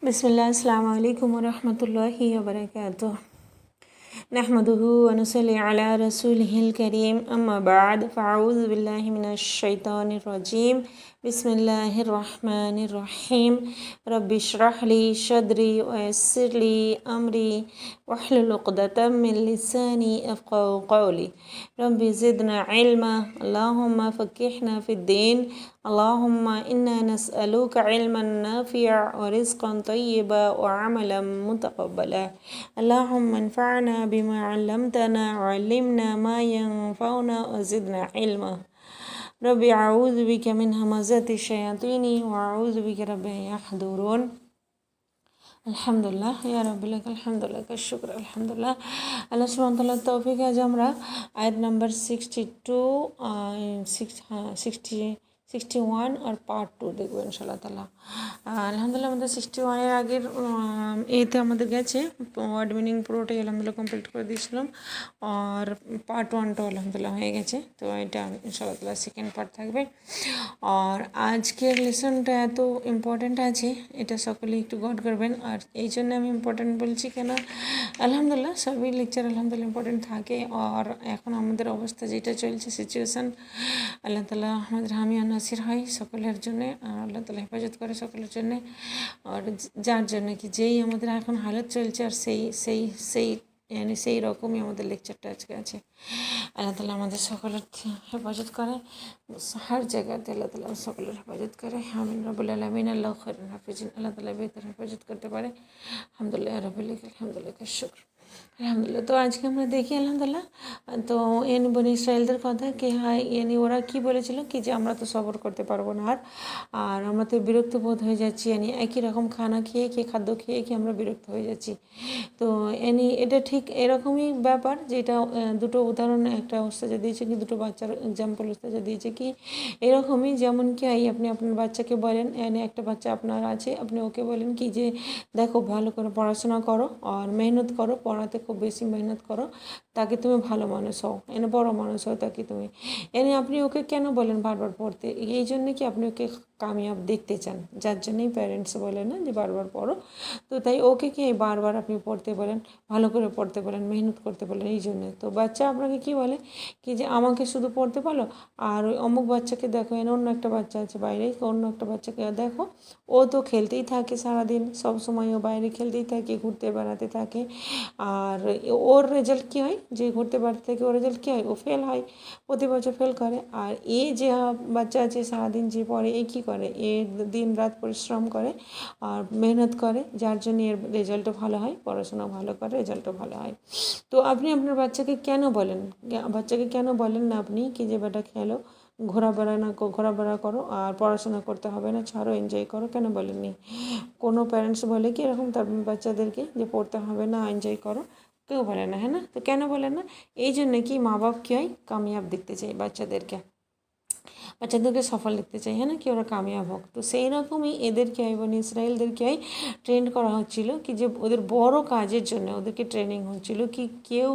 बिस्मिल्लाह अस्सलामु अलैकुम वरहमतुल्लाहि वबरकातुह नहमदुहु व नुसल्ली अला रसूलिहिल करीम अम्मा बाद फ़अऊज़ु बिल्लाहि मिनश शैतानिर रजीम बिस्मिल्लाहिर रहमानिर रहीम रब्बि इश्रह ली सदरी व यस्सिर ली अमरी वहलुल उक़दतम मिन लिसानी यफ़क़हू क़ौली रब्बि ज़िदना इल्मा अल्लाहुम्मा फ़क़िहना फ़िद्दीन अल्लाहुम्मा इन्ना नस्अलुका इल्मन नाफ़िअ व रिज़्क़न तय्यिबा व अमलन मुतक़ब्बला अल्लाहुम्मा अन्फ़अना बिमा अल्लमतना व अल्लिमना मा यंफ़अुना व ज़िदना इल्मा रब्बि अऊज़ु बिका मिन हमाज़ाति शयातीनी व अऊज़ु बिका रब्बि अन यहदुरून अल्हम्दुलिल्लाह या रब्बि लाकाल हम्दु लाकाश शुक्र अल्हम्दुलिल्लाह আল্লাহ সুবহানাহু ওয়া তাআলার তৌফিকে আজ আমরা আয়াত নাম্বার 61 আর পার্ট 2 দেখব ইনশাআল্লাহ তাআলা। আলহামদুলিল্লাহ আমাদের 61 এর আগের এতে আমাদের গেছে ওয়ার্ড মিনিং পুরোটাই আলহামদুলিল্লাহ কমপ্লিট করে দিয়েছিলাম আর পার্ট 1টাও আলহামদুলিল্লাহ হয়ে গেছে। তো এটা ইনশাআল্লাহ তাআলা সেকেন্ড পার্ট থাকবে। আর আজকের লেসনটা এত ইম্পর্ট্যান্ট আছে, এটা সকলেই একটু গড করবেন। আর এই জন্য আমি ইম্পর্ট্যান্ট বলছি কেন, আলহামদুলিল্লাহ সবই লেকচার আলহামদুলিল্লাহ ইম্পর্ট্যান্ট থাকে। আর এখন আমাদের অবস্থা যেটা চলছে সিচুয়েশান, আল্লাহ তাআলা আমাদের হামি আর নাসির হয় সকলের জন্যে, আর আল্লাহ তাআলা হেফাজত করে সকলের জন্যে। আর যার জন্য কি যেই আমাদের এখন হালত চলছে আর সেই রকমই আমাদের লেকচারটা আজকে আছে। আল্লাহ তাআলা আমাদের সকলের হেফাজত করে, হর জায়গাতে আল্লাহ তাআলা সকলের হেফাজত করে। আমিন রাব্বুল আলামিন। আল্লাহু খায়রুল হাফিজিন। আল্লাহ তাআলা বেহতর হেফাজত করতে পারে। আলহামদুলিল্লাহ রাব্বিল আলহামদুলিল্লাহ শুকর আলহামদুলিল্লাহ। তো আজকে আমরা দেখি আলহামদুলিল্লাহ, তো বনি ইসরায়েলদের কথা কি হয়, ওরা কি বলেছিল কি যে আমরা তো সবর করতে পারবো না, আর আমরা তো বিরক্ত বোধ হয়ে যাচ্ছি, একই রকম খানা খেয়ে খাদ্য খেয়ে আমরা বিরক্ত হয়ে যাচ্ছি। তো এটা ঠিক এরকমই ব্যাপার, যেটা দুটো উদাহরণ একটা ওস্তাদ দিয়েছে কি, দুটো বাচ্চার এক্সাম্পল ওস্তাদ দিয়েছে কি এরকমই, যেমন কি আপনি আপনার বাচ্চাকে বলেন, একটা বাচ্চা আপনার আছে, আপনি ওকে বলেন কি যে দেখো ভালো করে পড়াশোনা করো আর মেহনত করো, পড়াতে খুব বেশি মেহনত করো, তাকে তুমি ভালো মানুষ হও, বড় মানুষ হও, তাকে তুমি আপনি ওকে কেন বলেন বারবার পড়তে, এই জন্য কি আপনি ওকে কামিয়াব দেখতে চান, যার জন্যই প্যারেন্টস বলে না যে বারবার পড়ো। তো তাই ওকে কি বারবার আপনি পড়তে বলেন, ভালো করে পড়তে বলেন, মেহনত করতে বলেন, এই জন্যে। তো বাচ্চা আপনাকে কি বলে কি যে আমাকে শুধু পড়তে বলো, আর ওই অমুক বাচ্চাকে দেখো, অন্য একটা বাচ্চা আছে বাইরে, অন্য একটা বাচ্চাকে দেখো, ও তো খেলতেই থাকে সারাদিন, সব সময় ও বাইরে খেলতেই থাকে, ঘুরতে বেড়াতে থাকে, আর ওর রেজাল্ট কী হয়, যে ঘুরতে বেড়াতে থাকে ওর রেজাল্ট কী হয়, ও ফেল হয়, প্রতি বছর ফেল করে। আর যে বাচ্চা আছে সারাদিন যে পড়ে, কী করে, দিন রাত পরিশ্রম করে আর মেহনত করে, যার জন্য এর রেজাল্টও ভালো হয়, পড়াশোনা ভালো করে, রেজাল্টও ভালো হয়। তো আপনি আপনার বাচ্চাকে কেন বলেন না আপনি কি যে বেটা খেলো, ঘোরাফেরা করো আর পড়াশোনা করতে হবে না, ছাড়ো, এনজয় করো, কেন বলেননি? কোনো প্যারেন্টস বলে কি এরকম তার বাচ্চাদেরকে যে পড়তে হবে না, এনজয় করো? কেউ বলে না, হ্যাঁ না? তো কেন বলে না? এই জন্য কি মা বাপ কী হয়, কামিয়াব দেখতে চাই বাচ্চাদেরকে সফল দেখতে চাই, হ্যাঁ না, কি ওরা কামিয়াব হোক। তো সেই রকমই এদেরকে হয়, বনি ইসরায়েলদেরকে ট্রেন্ড করা হচ্ছিল কি যে ওদের বড় কাজের জন্য ওদেরকে ট্রেনিং হচ্ছিল কি, কেউ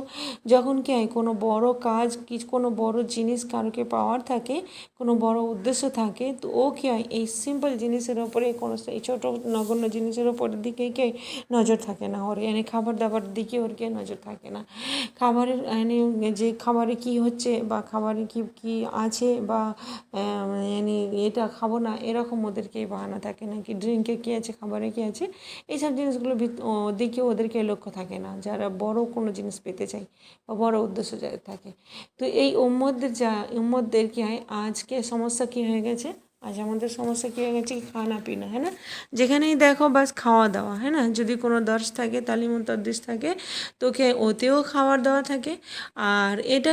যখন কি হয় কোনো বড় কাজ, কোনো বড় জিনিস কারোকে পাওয়ার থাকে, কোনো বড় উদ্দেশ্য থাকে, তো ও কী হয় এই সিম্পল জিনিসের ওপরে, কোনো এই ছোটো নগণ্য জিনিসের ওপরের দিকে কি নজর থাকে না ওর, খাবার দাবার দিকে ওর কে নজর থাকে না, খাবারের যে খাবারে কি হচ্ছে বা খাবারে কি আছে বা এটা খাবো না, এরকম ওদেরকে বাহানা থাকে না, কি ড্রিঙ্কে কী আছে, খাবারে কী আছে, এইসব জিনিসগুলো দিকে ওদেরকে লক্ষ্য থাকে না, যারা বড় কোনো জিনিস পেতে চায় বা বড় উদ্দেশ্য যাদের থাকে। তো এই উম্মতদের কী হয়, আজকে সমস্যা কী হয়ে গেছে, আজ আমাদের সমস্যা কী হয়ে গেছে, খানা পিনা, হ্যাঁ না, যেখানেই দেখো বাস খাওয়া দাওয়া, হ্যাঁ না, যদি কোনো দর্শ থাকে, তালিমুল তদ্রিস থাকে, তোকে ওতেও খাওয়ার দাওয়া থাকে। আর এটা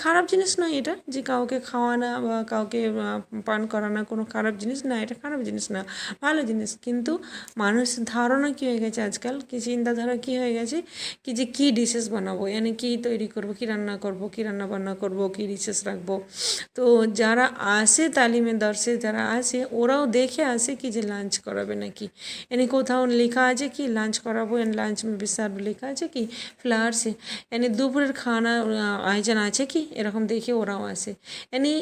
খারাপ জিনিস নয়, এটা যে কাউকে খাওয়ানো বা কাউকে পান করানো কোনো খারাপ জিনিস না, এটা খারাপ জিনিস না, ভালো জিনিস। কিন্তু মানুষের ধারণা কী হয়ে গেছে আজকাল, কি চিন্তাধারা কী হয়ে গেছে কি যে কী ডিশেস বানাবো, কী তৈরি করবো, কী রান্না বান্না করবো, কী ডিশেস রাখবো। তো যারা আসে তালিমে দর্শে কাছে যারা আসে ওরাও দেখে আসে কি যে লাঞ্চ করাবে নাকি, এনে কোথাও লেখা আছে কি লাঞ্চ করাবো, লাঞ্চ সার্ভ লেখা আছে কি ফ্লাওয়ার্সে, এনে দুপুরের খানা আয়োজন আছে কি, এরকম দেখে ওরাও আসে। এমনি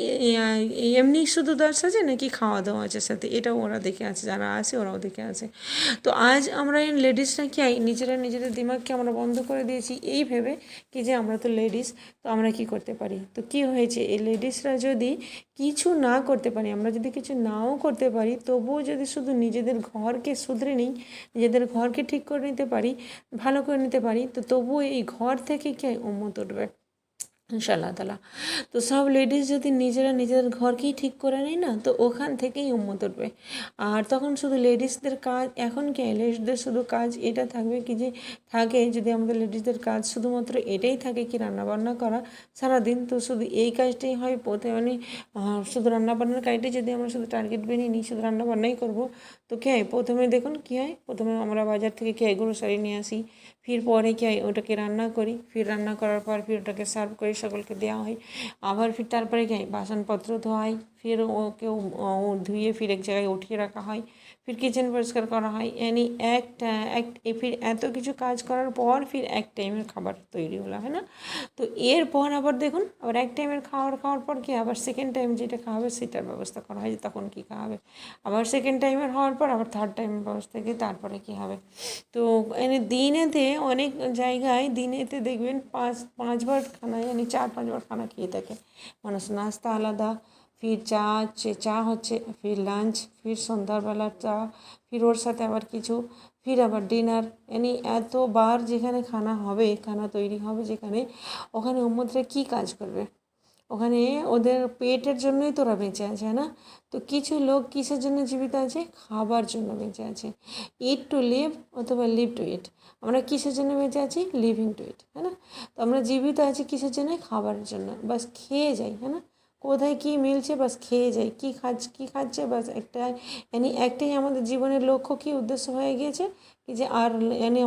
এমনি শুধু দর্শ আছে নাকি খাওয়া দাওয়া আছে সাথে, এটাও ওরা দেখে আসে, যারা আসে ওরাও দেখে আসে। তো আজ আমরা এই লেডিসরা কি নিজেরা নিজেদের দিমাগকে আমরা বন্ধ করে দিয়েছি এই ভেবে কি যে আমরা তো লেডিস, তো আমরা কি করতে পারি। তো কি হয়েছে, এই লেডিসরা যদি কিছু না করতে পারি, আমরা যদি কিছু নাও করতে পারি, তবুও যদি শুধু নিজেদের ঘরকে শুধরে নিই, নিজেদের ঘরকে ঠিক করে নিতে পারি, ভালো করে নিতে পারি, তো তবুও এই ঘর থেকে কি উম্মত উঠবে ইনশাআল্লাহ তাআলা। তো সব লেডিস যদি নিজেরা নিজেদের ঘরকেই ঠিক করে নেয় না, তো ওখান থেকেই উম্মত উঠবে। আর তখন শুধু লেডিসদের কাজ, এখন কি লেডিসদের শুধু কাজ এটা থাকবে কি যে থাকে, যদি আমাদের লেডিসদের কাজ শুধুমাত্র এটাই থাকে কি রান্নাবান্না করা সারাদিন, তো শুধু এই কাজটাই হয় প্রথমে, মানে শুধু রান্নাবান্নার কাজটাই যদি আমরা শুধু টার্গেট বানিয়ে নিই, শুধু রান্নাবান্নাই করবো, তো কী হয় প্রথমে দেখুন কী হয়, প্রথমে আমরা বাজার থেকে কী হয় গ্রোসারি নিয়ে আসি, फिर পরে কি হয় ওটাকে রান্না করি, ফির রান্না করার পর ফির ওটাকে সার্ভ করে সকলকে দেওয়া হয়, আবার ফির তারপরে কি হয় বাসনপত্র ধোয়া হয়, ফির ওকে ধুয়ে ফির এক জায়গায় উঠিয়ে রাখা হয়, ফির কিচেন পরিষ্কার করা হয়, यानी ফির এত কিছু কাজ করার পর ফির এক টাইমের খাবার তৈরি হলো, হয় না। তো এরপর আবার দেখুন আবার এক টাইমের খাওয়ার পর কি আবার সেকেন্ড টাইম যেটা খাওয়াবে সেটার ব্যবস্থা করা হয়, যে তখন কী খাওয়াবে, আবার সেকেন্ড টাইমের হওয়ার পর আবার থার্ড টাইমের ব্যবস্থা কি তারপরে কী হবে। তো দিনেতে অনেক জায়গায় দিনেতে দেখবেন পাঁচবার খানা, यानी 4-5 বার খানা খেয়ে থাকে মানুষ, নাস্তা আলাদা, ফির চা হচ্ছে, ফির লাঞ্চ, ফির সন্ধ্যাবেলার চা, ফির ওর সাথে আবার কিছু, ফির আবার ডিনার, यानी এতবার যেখানে খানা হবে, খানা তৈরি হবে যেখানে, ওখানে উম্মতরা কী কাজ করবে, ওখানে ওদের পেটের জন্যই তোরা বেঁচে আছে, না। তো কিছু লোক কিসের জন্য জীবিত আছে, খাবার জন্য বেঁচে আছে, ইট টু লিভ অথবা লিভ টু ইট, আমরা কিসের জন্য বেঁচে আছি, লিভিং টু ইট, হ্যাঁ না। তো আমরা জীবিত আছি কিসের জন্য, খাবারের জন্য, বাস খেয়ে যাই, হ্যাঁ না, কোথায় কী মিলছে বাস খেয়ে যাই, কী খাচ্ছে বাস একটাই, একটাই আমাদের জীবনের লক্ষ্য কী উদ্দেশ্য হয়ে গিয়েছে কি যে, আর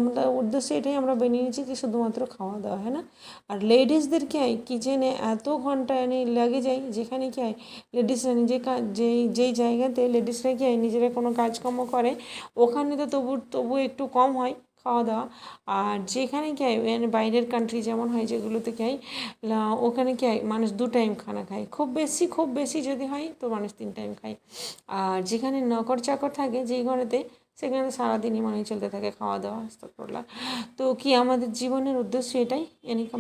আমরা উদ্দেশ্য এটাই আমরা বেরিয়ে নিয়েছি কি শুধুমাত্র খাওয়া দাওয়া, হ্যাঁ না। আর লেডিসদের কী হয় কিচেনে এত ঘন্টা লেগে যায়, যেখানে কী হয় লেডিসরা নিজে যেই জায়গাতে লেডিসরা কী হয় নিজেরা কোনো কাজকর্ম করে, ওখানে তো তবু একটু কম হয় খাওয়া দাওয়া। আর যেখানে কী হয় বাইরের কান্ট্রি যেমন হয় যেগুলোতে কী হয় ওখানে কী হয় মানুষ 2 টাইম খানা খায়, খুব বেশি যদি হয় তো মানুষ 3 টাইম খায়। আর যেখানে নকর চাকর থাকে যেই ঘরেতে, সেখানে সারাদিনই মনে চলতে থাকে খাওয়া দাওয়া আস্তাগফিরুল্লাহ। তো কি আমাদের জীবনের উদ্দেশ্য এটাই,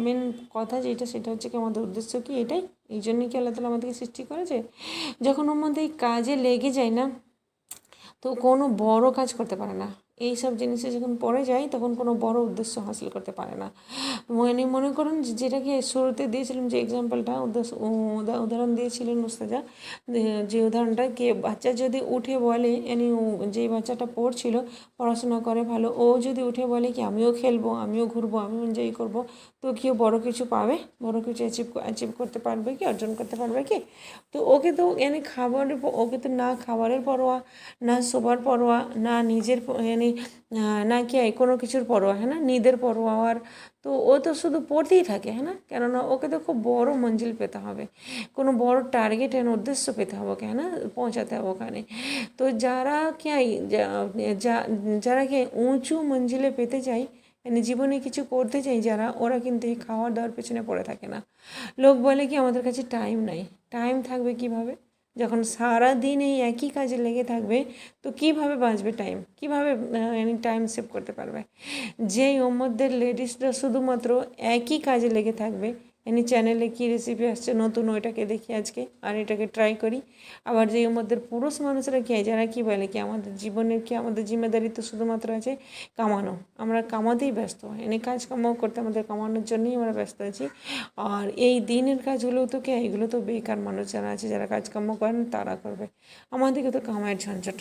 মেন কথা যেটা সেটা হচ্ছে কি আমাদের উদ্দেশ্য কি এটাই, এই জন্যই কি আল্লাহ তাআলা আমাদেরকে সৃষ্টি করেছে। যখন আমাদের এই কাজে লেগে যায় না, তো কোনো বড় কাজ করতে পারে না, এই সব জিনিসে যখন পড়ে যায় তখন কোনো বড় উদ্দেশ্য হাসিল করতে পারে না। মনে করুন যেটাকে শুরুতে দিয়েছিলাম যে এক্সাম্পলটা উদাহরণ দিয়েছিলেন মুস্তাজা, যে উদাহরণটা কে বাচ্চা যদি উঠে বলে, যেই বাচ্চাটা পড়াশোনা করে ভালো, ও যদি উঠে বলে কি আমিও খেলবো, আমিও ঘুরবো, আমিও এনজয় করবো, তো কেউ বড় কিছু পাবে, বড় কিছু অ্যাচিভ করতে পারবে কি, অর্জন করতে পারবে কি। তো ওকে তো ওকে তো না খাবারের পরোয়া, না শোবার পরোয়া, না নিজের না কি কোনো কিছুর পরোয়া, হ্যাঁ না, নিজের পরোয়া, আর তো ও তো শুধু পড়তেই থাকে, হ্যাঁ না, কেননা ওকে তো খুব বড় মঞ্জিল পেতে হবে, কোনো বড় টার্গেট উদ্দেশ্য পেতে হবে ওকে, হ্যাঁ না, পৌঁছাতে হবে ওখানে। তো যারা কি যারা কি উঁচু মঞ্জিলে পেতে চায়, জীবনে কিছু করতে চাই যারা, ওরা কিন্তু এই খাওয়ার দাওয়ার পেছনে পড়ে থাকে না। লোক বলে কি আমাদের কাছে টাইম নাই, টাইম থাকবে কিভাবে যখন সারা দিন এই একই কাজে লেগে থাকবে, তো কিভাবে বাঁচবে টাইম, কিভাবে টাইম সেভ করতে পারবে। যেই উম্মতদের লেডিসরা শুধুমাত্র একই কাজে লেগে থাকবে, চ্যানেলে কী রেসিপি আসছে নতুন ওইটাকে দেখি আজকে আর এটাকে ট্রাই করি। আবার যেই উম্মতদের পুরুষ মানুষরা কী হয় যারা কী বলে কি আমাদের জীবনের কি আমাদের জিম্মেদারি তো শুধুমাত্র আছে কামানো, আমরা কামাতেই ব্যস্ত, কাজকর্ম করতে আমাদের কামানোর জন্যই আমরা ব্যস্ত আছি। আর এই দিনের কাজগুলোও তো কে, এগুলো তো বেকার মানুষ যারা আছে যারা কাজকর্ম করেন তারা করবে, আমাদেরকে তো কামাইয়ের ঝঞ্ঝট।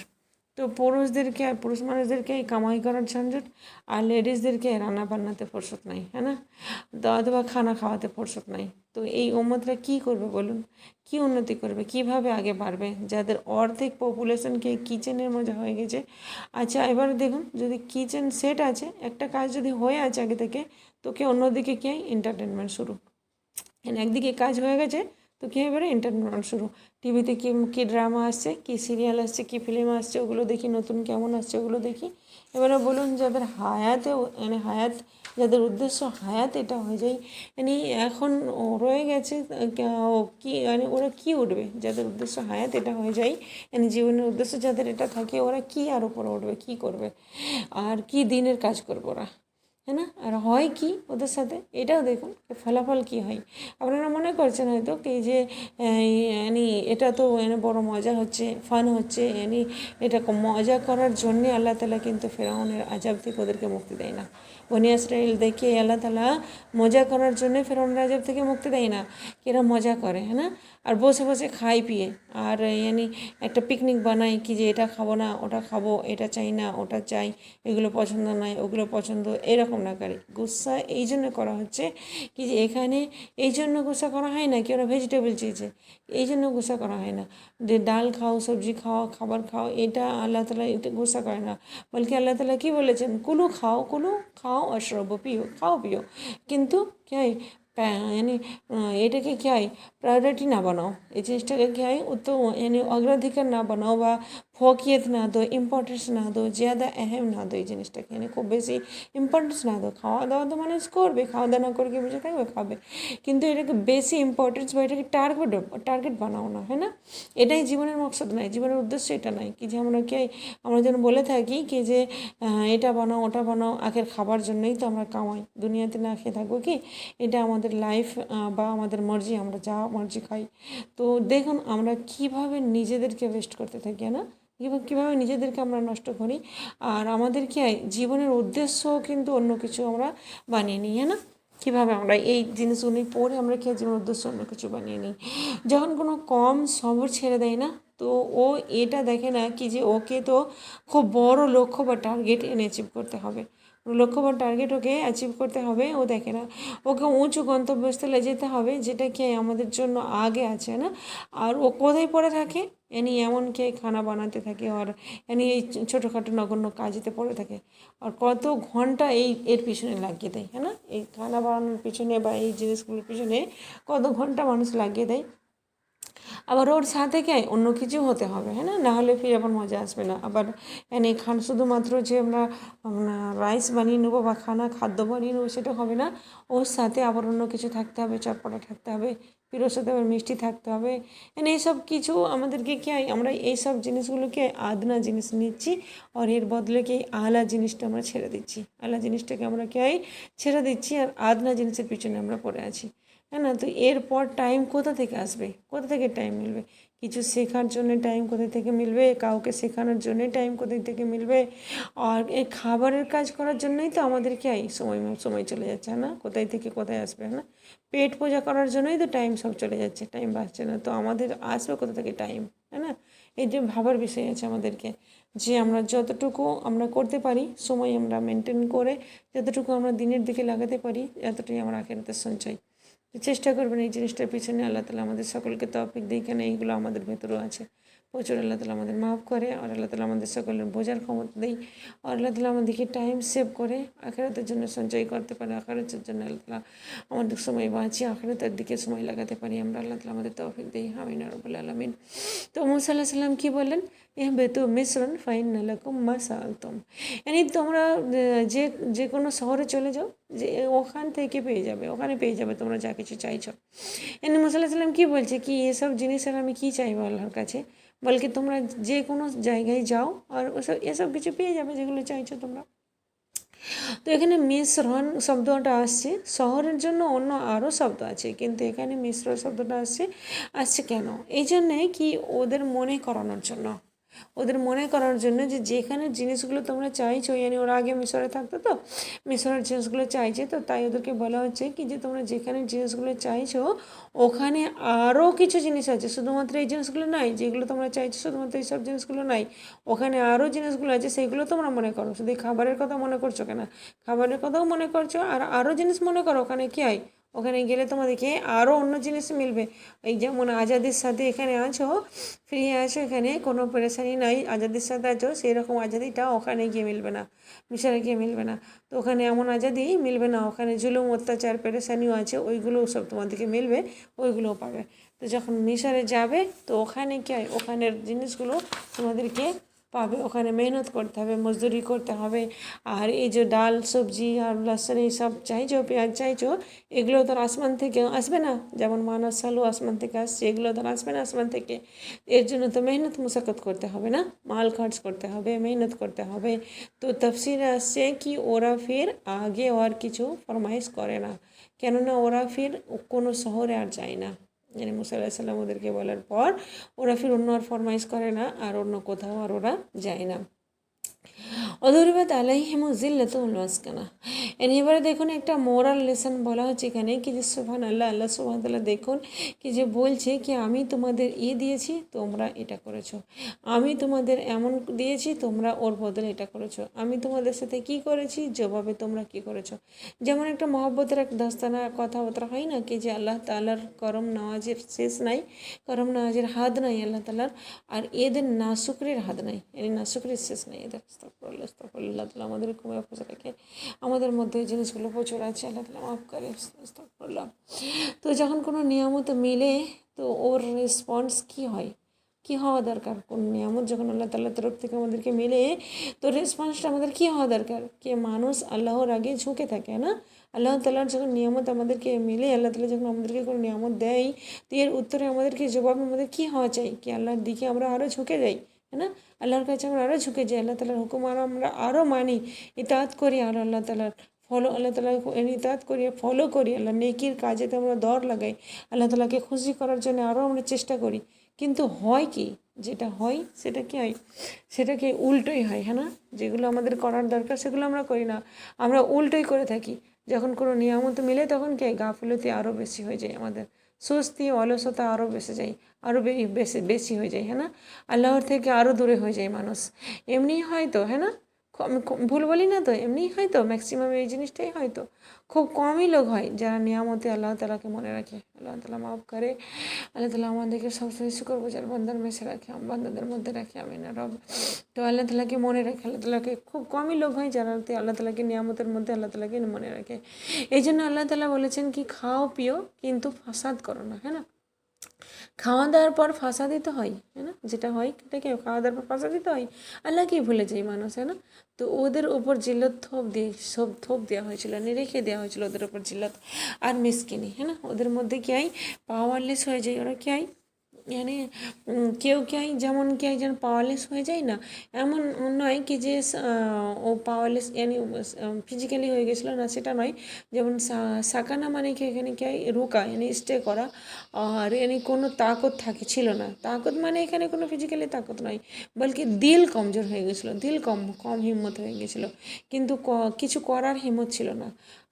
তো পুরুষ মানুষদেরকে কামাই করার ঝঞ্ঝট, আর লেডিসদেরকে রান্না বান্নাতে ফুরসত নাই, হ্যাঁ না, অথবা খানা খাওয়াতে ফুরসত নাই। তো এই উম্মতরা কী করবে বলুন, কী উন্নতি করবে, কিভাবে আগে বাড়বে, যাদের অর্ধেক পপুলেশনকে কিচেনের মধ্যে হয়ে গেছে। আচ্ছা এবার দেখুন, যদি কিচেন সেট আছে, একটা কাজ যদি হয়ে আছে আগে থেকে, তো অন্যদিকে কি এন্টারটেনমেন্ট শুরু, একদিকে কাজ হয়ে গেছে তো কী এবারে এন্টারটেনমেন্ট শুরু, টিভিতে কী কী ড্রামা আসছে, কী সিরিয়াল আসছে, কী ফিল্ম আসছে, ওগুলো দেখি, নতুন কেমন আসছে ওগুলো দেখি। এবারে বলুন যাদের হায়াতেও মানে হায়াত, যাদের উদ্দেশ্য হায়াত এটা হয়ে যায়, মানে এখন রয়ে গেছে কী মানে ওরা কী উঠবে, যাদের উদ্দেশ্য হায়াত এটা হয়ে যায়, মানে জীবনের উদ্দেশ্য যাদের এটা থাকে, ওরা কী আর উপরে উঠবে, কী করবে, আর কী দিনের কাজ করবে ওরা, হ্যাঁ না? আর হয় কি ওদের সাথে, এটাও দেখুন ফলাফল কী হয়। আপনারা মনে করছেন হয়তো কি যে মানে এটা তো বড় মজা হচ্ছে, ফান হচ্ছে, এটা মজা করার জন্যে আল্লাহ তালা কিন্তু ফেরাউনের আজাব থেকে ওদেরকে মুক্তি দেয় না। বনি ইসরাইল দেখে আল্লাহ তালা মজা করার জন্যে ফেরাউনের আজাব থেকে মুক্তি দেয় না, এরা মজা করে, হ্যাঁ না? আর বসে বসে খাই পিয়ে, আর একটা পিকনিক বানাই কি যে এটা খাবো না, ওটা খাবো, এটা চাই না, ওটা চাই, এগুলো পছন্দ নয়, ওগুলো পছন্দ, এরকম না করে গুসা এই জন্য করা হচ্ছে কি যে এখানে এই জন্য গুসা করা হয় না কি ওরা ভেজিটেবল চেয়েছে, এই জন্য গুসা করা হয় না যে ডাল খাও, সবজি খাও, খাবার খাও, এটা আল্লাহ তালা এটা গুসা করে না, বলকি আল্লাহ তালা কী বলেছেন, কুলু খাও, কুলু খাও, অশ্রব পিও, খাও পিও, কিন্তু কী হয় এটাকে কী হয় প্রায়োরিটি না বানাও, এই জিনিসটাকে কী হয় তো অগ্রাধিকার না বানাও বা ফকিয়ত না দো, ইম্পর্টেন্স না দো, ज़्यादा अहम না দো এই জিনিসটাকে, খুব বেশি ইম্পর্টেন্স না দো। খাওয়া দাওয়া তো মানুষ করবে, খাওয়া দাওয়া না করে কি বসে থাকবে, খাবে, কিন্তু এটাকে বেশি ইম্পর্টেন্স বা এটাকে টার্গেট বানাও না, হ্যাঁ না? এটাই জীবনের মকসদ নয়, জীবনের উদ্দেশ্য এটা নয় কি যে আমরা যেন বলে থাকি কি যে এটা বানাও, ওটা বানাও, আখের খাবার জন্যই তো আমরা কামাই, দুনিয়াতে না খেয়ে থাকবো কি, এটা আমাদের লাইফ বা আমাদের মর্জি, আমরা যা মর্জি খাই। তো দেখুন আমরা কীভাবে নিজেদেরকে ওয়েস্ট করতে থাকি, না কীভাবে নিজেদেরকে আমরা নষ্ট করি, আর আমাদের কি হয় জীবনের উদ্দেশ্য কিন্তু অন্য কিছু আমরা বানিয়ে নিই, হ্যাঁ না? কীভাবে আমরা এই জিনিসগুলি পড়ে আমরা কি জীবনের উদ্দেশ্য অন্য কিছু বানিয়ে নিই। যখন কোনো কম সবর ছেড়ে দেয় না, তো ও এটা দেখে না কি যে ওকে তো খুব বড় লক্ষ্য বা টার্গেট অ্যাচিভ করতে হবে, লক্ষ্য বা টার্গেট ওকে অ্যাচিভ করতে হবে, ও দেখে না ওকে উঁচু গন্তব্যস্থলে যেতে হবে যেটা কি আমাদের জন্য আগে আছে, না? আর ও কোথায় পড়ে থাকে, এমনকি খানা বানাতে থাকে, আর এই ছোটোখাটো নগণ্য কাজেতে পড়ে থাকে, আর কত ঘন্টা এর পিছনে লাগিয়ে দেয়, হ্যাঁ না? এই খানা বানানোর পিছনে বা এই জিনিসগুলোর পিছনে কত ঘন্টা মানুষ লাগিয়ে দেয়। আবার ওর সাথে কি অন্য কিছু হতে হবে, হ্যাঁ না? নাহলে ফিরে আবার মজা আসবে না। আবার শুধুমাত্র যে আমরা রাইস বানিয়ে নেবো বা খাদ্য বানিয়ে নেবো সেটা হবে না, ওর সাথে আবার অন্য কিছু থাকতে হবে, চটপটা থাকতে হবে, পিরোর সাথে আবার মিষ্টি থাকতে হবে, এইসব কিছু আমাদেরকে কি আমরা এইসব জিনিসগুলোকে আদনা জিনিস নিচ্ছি, আর এর বদলে কি আলা জিনিসটা আমরা ছেড়ে দিচ্ছি, আলা জিনিসটাকে আমরা কি ছেড়ে দিচ্ছি, আর আদনা জিনিসের পিছনে আমরা পড়ে আছি, হ্যাঁ না? তো এরপর টাইম কোথা থেকে আসবে, কোথা থেকে টাইম মিলবে, কিছু শেখার জন্য টাইম কোথায় থেকে মিলবে, কাউকে শেখানোর জন্যই টাইম কোথায় থেকে মিলবে, আর এই খাবারের কাজ করার জন্যই তো আমাদের কি সময় চলে যাচ্ছে, না? কোথায় থেকে কোথায় আসবে, না? পেট পূজা করার জন্যই তো টাইম সব চলে যাচ্ছে, টাইম বাঁচছে না, তো আমাদের আসবে কোথা থেকে টাইম, হ্যাঁ না? এই যে ভাবার বিষয় আছে আমাদেরকে যে আমরা যতটুকু আমরা করতে পারি সময় আমরা মেনটেন করে যতটুকু আমরা দিনের দিকে লাগাতে পারি এতটাই আমার আখেরাতের সঞ্চয়। চেষ্টা করবেন এই জিনিসটার পিছনে, আল্লাহ তালা আমাদের সকলকে তৌফিক দেয়, কেন এইগুলো আমাদের ভেতরেও আছে প্রচুর, আল্লাহ তালা আমাদের মাফ করে, আর আল্লাহ তালা আমাদের সকলের বোঝার ক্ষমতা দেয়, আর আল্লাহ তালা আমাদেরকে টাইম সেভ করে আখেরাতের জন্য সঞ্চয় করতে পারে, আখেরাতের জন্য আল্লাহ তালা আমাদের সময় বাঁচিয়ে আখেরাতের দিকে সময় লাগাতে পারি আমরা, আল্লাহ তালা আমাদের তৌফিক দেয়, আমিন ইয়া রাব্বাল আলামিন। তো মুসা আলাইহিস সালাম কী বললেন, ইহবিতু মিসরান ফাইন্না লাকুম মা সাআলতুম, তোমরা যে কোনো শহরে চলে যাও, যে ওখান থেকে পেয়ে যাবে, ওখানে পেয়ে যাবে তোমরা যা কিছু চাইছো। মুসা আলাইহিস সালাম কী বলছে কি এসব জিনিসের আমি কী চাইবো আল্লাহর কাছে, বলকি তোমরা যে কোনো জায়গায় যাও আর এসব কিছু পেয়ে যাবে যেগুলো চাইছো তোমরা। তো এখানে মিশ্রণ শব্দটা আসছে, শহরের জন্য অন্য আরও শব্দ আছে, কিন্তু এখানে মিশ্র শব্দটা আসছে কেন, এই জন্যে কি ওদের মনে করানোর জন্য, ওদের মনে করার জন্য যে যেখানে জিনিসগুলো তোমরা চাইছো, ওরা আগে মিশরে থাকতো তো মিশরের জিনিসগুলো চাইছে, তো তাই ওদেরকে বলা হচ্ছে কি যে তোমরা যেখানে জিনিসগুলো চাইছো ওখানে আরও কিছু জিনিস আছে, শুধুমাত্র এই জিনিসগুলো নাই যেগুলো তোমরা চাইছো, শুধুমাত্র এইসব জিনিসগুলো নাই, ওখানে আরও জিনিসগুলো আছে সেইগুলো তোমরা মনে করো, শুধু খাবারের কথা মনে করছো কেন, খাবারের কথাও মনে করছো, আর আরও জিনিস মনে করো, ওখানে কী হয় ওখানে গেলে তোমাদেরকে আরও অন্য জিনিস মিলবে। এই যেমন আজাদের সাথে এখানে আছো, ফ্রি আছো, এখানে কোনো পেরেশানি নাই, আজাদের সাথে আছো, সেই রকম আজাদিটা ওখানে গিয়ে মিলবে না, মিশরে গিয়ে মিলবে না। তো ওখানে এমন আজাদি মিলবে না, ওখানে জুলুম অত্যাচার পেরেশানিও আছে, ওইগুলোও সব তোমাদেরকে মিলবে, ওইগুলোও পাবে। তো যখন মিশরে যাবে তো ওখানে কি হয়, ওখানের জিনিসগুলো তোমাদেরকে পাবে। ওখানে মেহনত করতে হবে, মজদুরি করতে হবে। আর এই যে ডাল সবজি আর লসুন এইসব চাইছো, পেঁয়াজ চাইছো, এগুলো তো আসমান থেকে আসবে না, যেমন মানস আলু আসমান থেকে আসছে, এগুলো তো আসবে না আসমান থেকে। এর জন্য তো মেহনত মুশাক্কত করতে হবে না, মাল খরচ করতে হবে, মেহনত করতে হবে। তো তফসিরে আসছে কি ওরা ফির আগে আর কিছু ফরমাইশ করে না, কেননা ওরা ফির কোনো শহরে আর যায় না। মানে মুসা আলাইহিস সালাম ওদেরকে বলার পর ওরা ফির অন্য আর ফরমাইশ করে না, আর অন্য কোথাও আর ওরা যায় না। অদরিবাত আলাইহিম জিল্লাতুল মাসকানা। এবারে দেখুন একটা মোরাল লেসন বলা হচ্ছে এখানে কি যে সুবহান আল্লাহ, আল্লাহ সুবহানাহু ওয়া তাআলা দেখুন কি যে বলছে কি আমি তোমাদের দিয়েছি তোমরা এটা করেছো, আমি তোমাদের এমন দিয়েছি তোমরা ওর বদলে এটা করেছো, আমি তোমাদের সাথে কি করেছি জবাবে তোমরা কি করেছো। যেমন একটা মহব্বতের এক দস্তানা কথাবার্তা হয় না কি যে আল্লাহ তাআলার করম নওয়াজের শেষ নাই, করম নওয়াজের হাদ নাই আল্লাহ তাআলার, আর এদের নাশুকরির হাদ নাই, এই নাশুকরির শেষ নাই এদের। আল্লাহ তাআলা আমাদের ঘুমে বসে রেখে আমাদের মধ্যে এই জিনিসগুলো প্রচুর আছে, আল্লাহ তাআলা মাফ করে। তো যখন কোনো নিয়ামত মিলে তো ওর রেসপন্স কী হয়, কী হওয়া দরকার, কোন নিয়ামত যখন আল্লাহ তাআলার তরফ থেকে আমাদেরকে মিলে তো রেসপন্সটা আমাদের কী হওয়া দরকার, কি মানুষ আল্লাহর আগে ঝুঁকে থাকে না। আল্লাহ তাআলার যখন নিয়ামত আমাদেরকে মিলে, আল্লাহ তাআলা যখন আমাদেরকে কোনো নিয়ামত দেয় তো এর উত্তরে আমাদেরকে জবাবে আমাদের কী হওয়া চাই, কি আল্লাহর দিকে আমরা আরও ঝুঁকে যাই, है ना, আল্লাহর কাছে আমরা আরও ঝুঁকে যাই, আল্লাহ তাআলার হুকুম আমরা আরও মানি, ইতাআত করি, আর আল্লাহ তাআলার আল্লাহ তাআলার ইতাআত করি, ফলো করি, আল্লাহ নেকির কাজেতে আমরা দর লাগাই, আল্লাহ তাআলাকে খুশি করার জন্য আরও আমরা চেষ্টা করি। কিন্তু হয় কি, যেটা হয় সেটা কি হয়, সেটাকে উল্টোই হয়, হ্যাঁ না, যেগুলো আমাদের করার দরকার সেগুলো আমরা করি না, আমরা উল্টোই করে থাকি। যখন কোনো নিয়ামত মিলে তখন কি গাফিলতি আরও বেশি হয়ে যায়, আমাদের সুস্তি অলসতা আরও বেশি যায়, আরও বেশি বেশি হয়ে যায়, হ্যাঁ না, আল্লাহর থেকে আরও দূরে হয়ে যায় মানুষ। এমনি হয়তো, হ্যাঁ না, আমি ভুল বলি না তো, এমনিই হয়তো ম্যাক্সিমাম এই জিনিসটাই হয়তো, খুব কমই লোক হয় যারা নিয়ামতে আল্লাহ তাআলাকে মনে রাখে। আল্লাহ তাআলা মাফ করে, আল্লাহ তাআলা আমাদেরকে সবসময় শুকর গুজার বান্দার মেসে রাখে, বান্দাদের মধ্যে রাখে, আমিন রব। তো আল্লাহ তাআলাকে মনে রাখে, আল্লাহ তাআলাকে খুব কমই লোক হয় যারা আল্লাহ তাআলাকে নিয়ামতের মধ্যে আল্লাহ তাআলাকে মনে রাখে। এই জন্য আল্লাহ তাআলা বলেছেন কি খাও পিও কিন্তু ফাসাদ করো না, হ্যাঁ না, খাওয়া দাওয়ার পর ফাঁসা দিতে হয়, হ্যাঁ না, যেটা হয় এটাকে খাওয়া দাওয়ার পর ফাঁসা দিতে হয়, আল্লাহকেই ভুলে যায় মানুষ, হ্যাঁ না। তো ওদের ওপর জিল্লত থোপ দেওয়া হয়েছিল, রেখে দেওয়া হয়েছিল ওদের ওপর জিল্লত আর মিসকিনি, হ্যাঁ না, ওদের মধ্যে কি হয় পাওয়ারলেস হয়ে যায়, ওরা কি হয় মানে কেউ কি হয় যেমন কি হয় যেন পাওয়ারলেস হয়ে যায় না, এমন নয় কি যে ও পাওয়ারলেস মানে ফিজিক্যালি হয়ে গেছিলো না, সেটা নয়। যেমন সাকানা মানে কি এখানে কি হয় রুকা মানে স্টে করা, আর এনে কোনো তাকত ছিল না, তাকত মানে এখানে কোনো ফিজিক্যালি তাকত নয়, বলকি দিল কমজোর হয়ে গেছিলো, দিল কম হিম্মত হয়ে গেছিলো, কিন্তু কিছু করার হিম্মত ছিল না।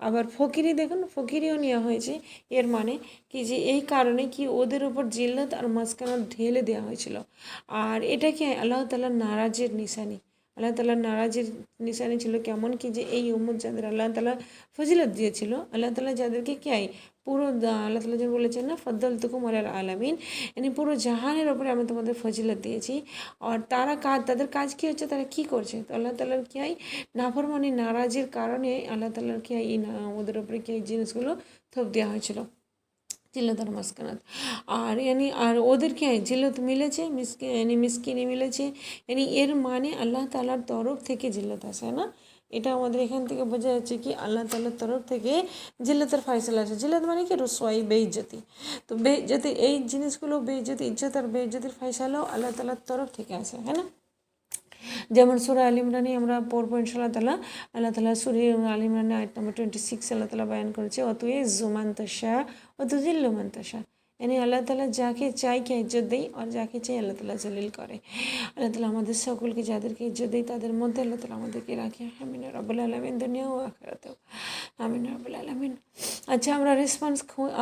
আবার ফকিরি দেখুন, ফকিরিও নেওয়া হয়েছে, এর মানে কি যে এই কারণে কি ওদের উপর জিল্লত আর মাঝখানা ঢেলে দেওয়া হয়েছিল। আর এটা কি আল্লাহ তাআলার নারাজের নিশানি, আল্লাহ তাআলার নারাজের নিশানি ছিল কেমন কি যে এই উম্মত যাদের আল্লাহ তাআলা ফজিলত দিয়েছিল, আল্লাহ তাআলা যাদেরকে কি পুরো আল্লাহ তাআলা যে বলেছেন না ফাদ্দালতুকুম আলাল আলামিন, মানে পুরো জাহানের ওপরে আমি তোমাদের ফজিলত দিয়েছি। আর তাদের কাজ কী হচ্ছে, তারা কী করছে, তো আল্লাহ তাআলার কী হয় নাফরমানি নারাজের কারণে আল্লাহ তাআলার কী হয় ওদের ওপরে কী জিনিসগুলো থোপ দেওয়া হয়েছিল, জিল্লত আর মাসকানাত। আর ওদের কি হয় জিল্লত মিলেছে, মিসকিনি মিলেছে, এর মানে আল্লাহ তাআলার তরফ থেকে জিল্লত আসে না। এটা আমাদের এখান থেকে বোঝা যাচ্ছে কি আল্লাহ তাআলার তরফ থেকে জিল্লতের ফয়সালা আসে। জিল্লত মানে কি রুসওয়াই, বেইজ্জতি। তো বেইজ্জতি এই জিনিসগুলো, বেইজ্জতি ইজ্জত আর বেইজ্জতির ফয়সালাও আল্লাহ তাআলার তরফ থেকে আসে, হ্যাঁ না। যেমন সূরা আল ইমরানে আমরা পড়বো ইনশাআল্লাহ তাআলা, আল্লাহ তাআলা সূরা আল ইমরানে আয়াত নম্বর 26 আল্লাহ তাআলা বয়ান করেছে অতুইজ্জু মান তাশা ওয়া তুযিল্লু মান তাশা, यानी अल्लाह ताला যাকে চাই কে ইজ্জত দেয় আর যাকে চাই আল্লাহ তালা জলিল করে। আল্লাহ তালা আমাদের সকলকে যাদেরকে ইজ্জত দেয় তাদের মধ্যে আল্লাহ তালা আমাদেরকে রাখে। আমিন রব্বুল আলামিন, দুনিয়া ও আখিরাতেও আমিন রব্বুল আলামিন। আচ্ছা,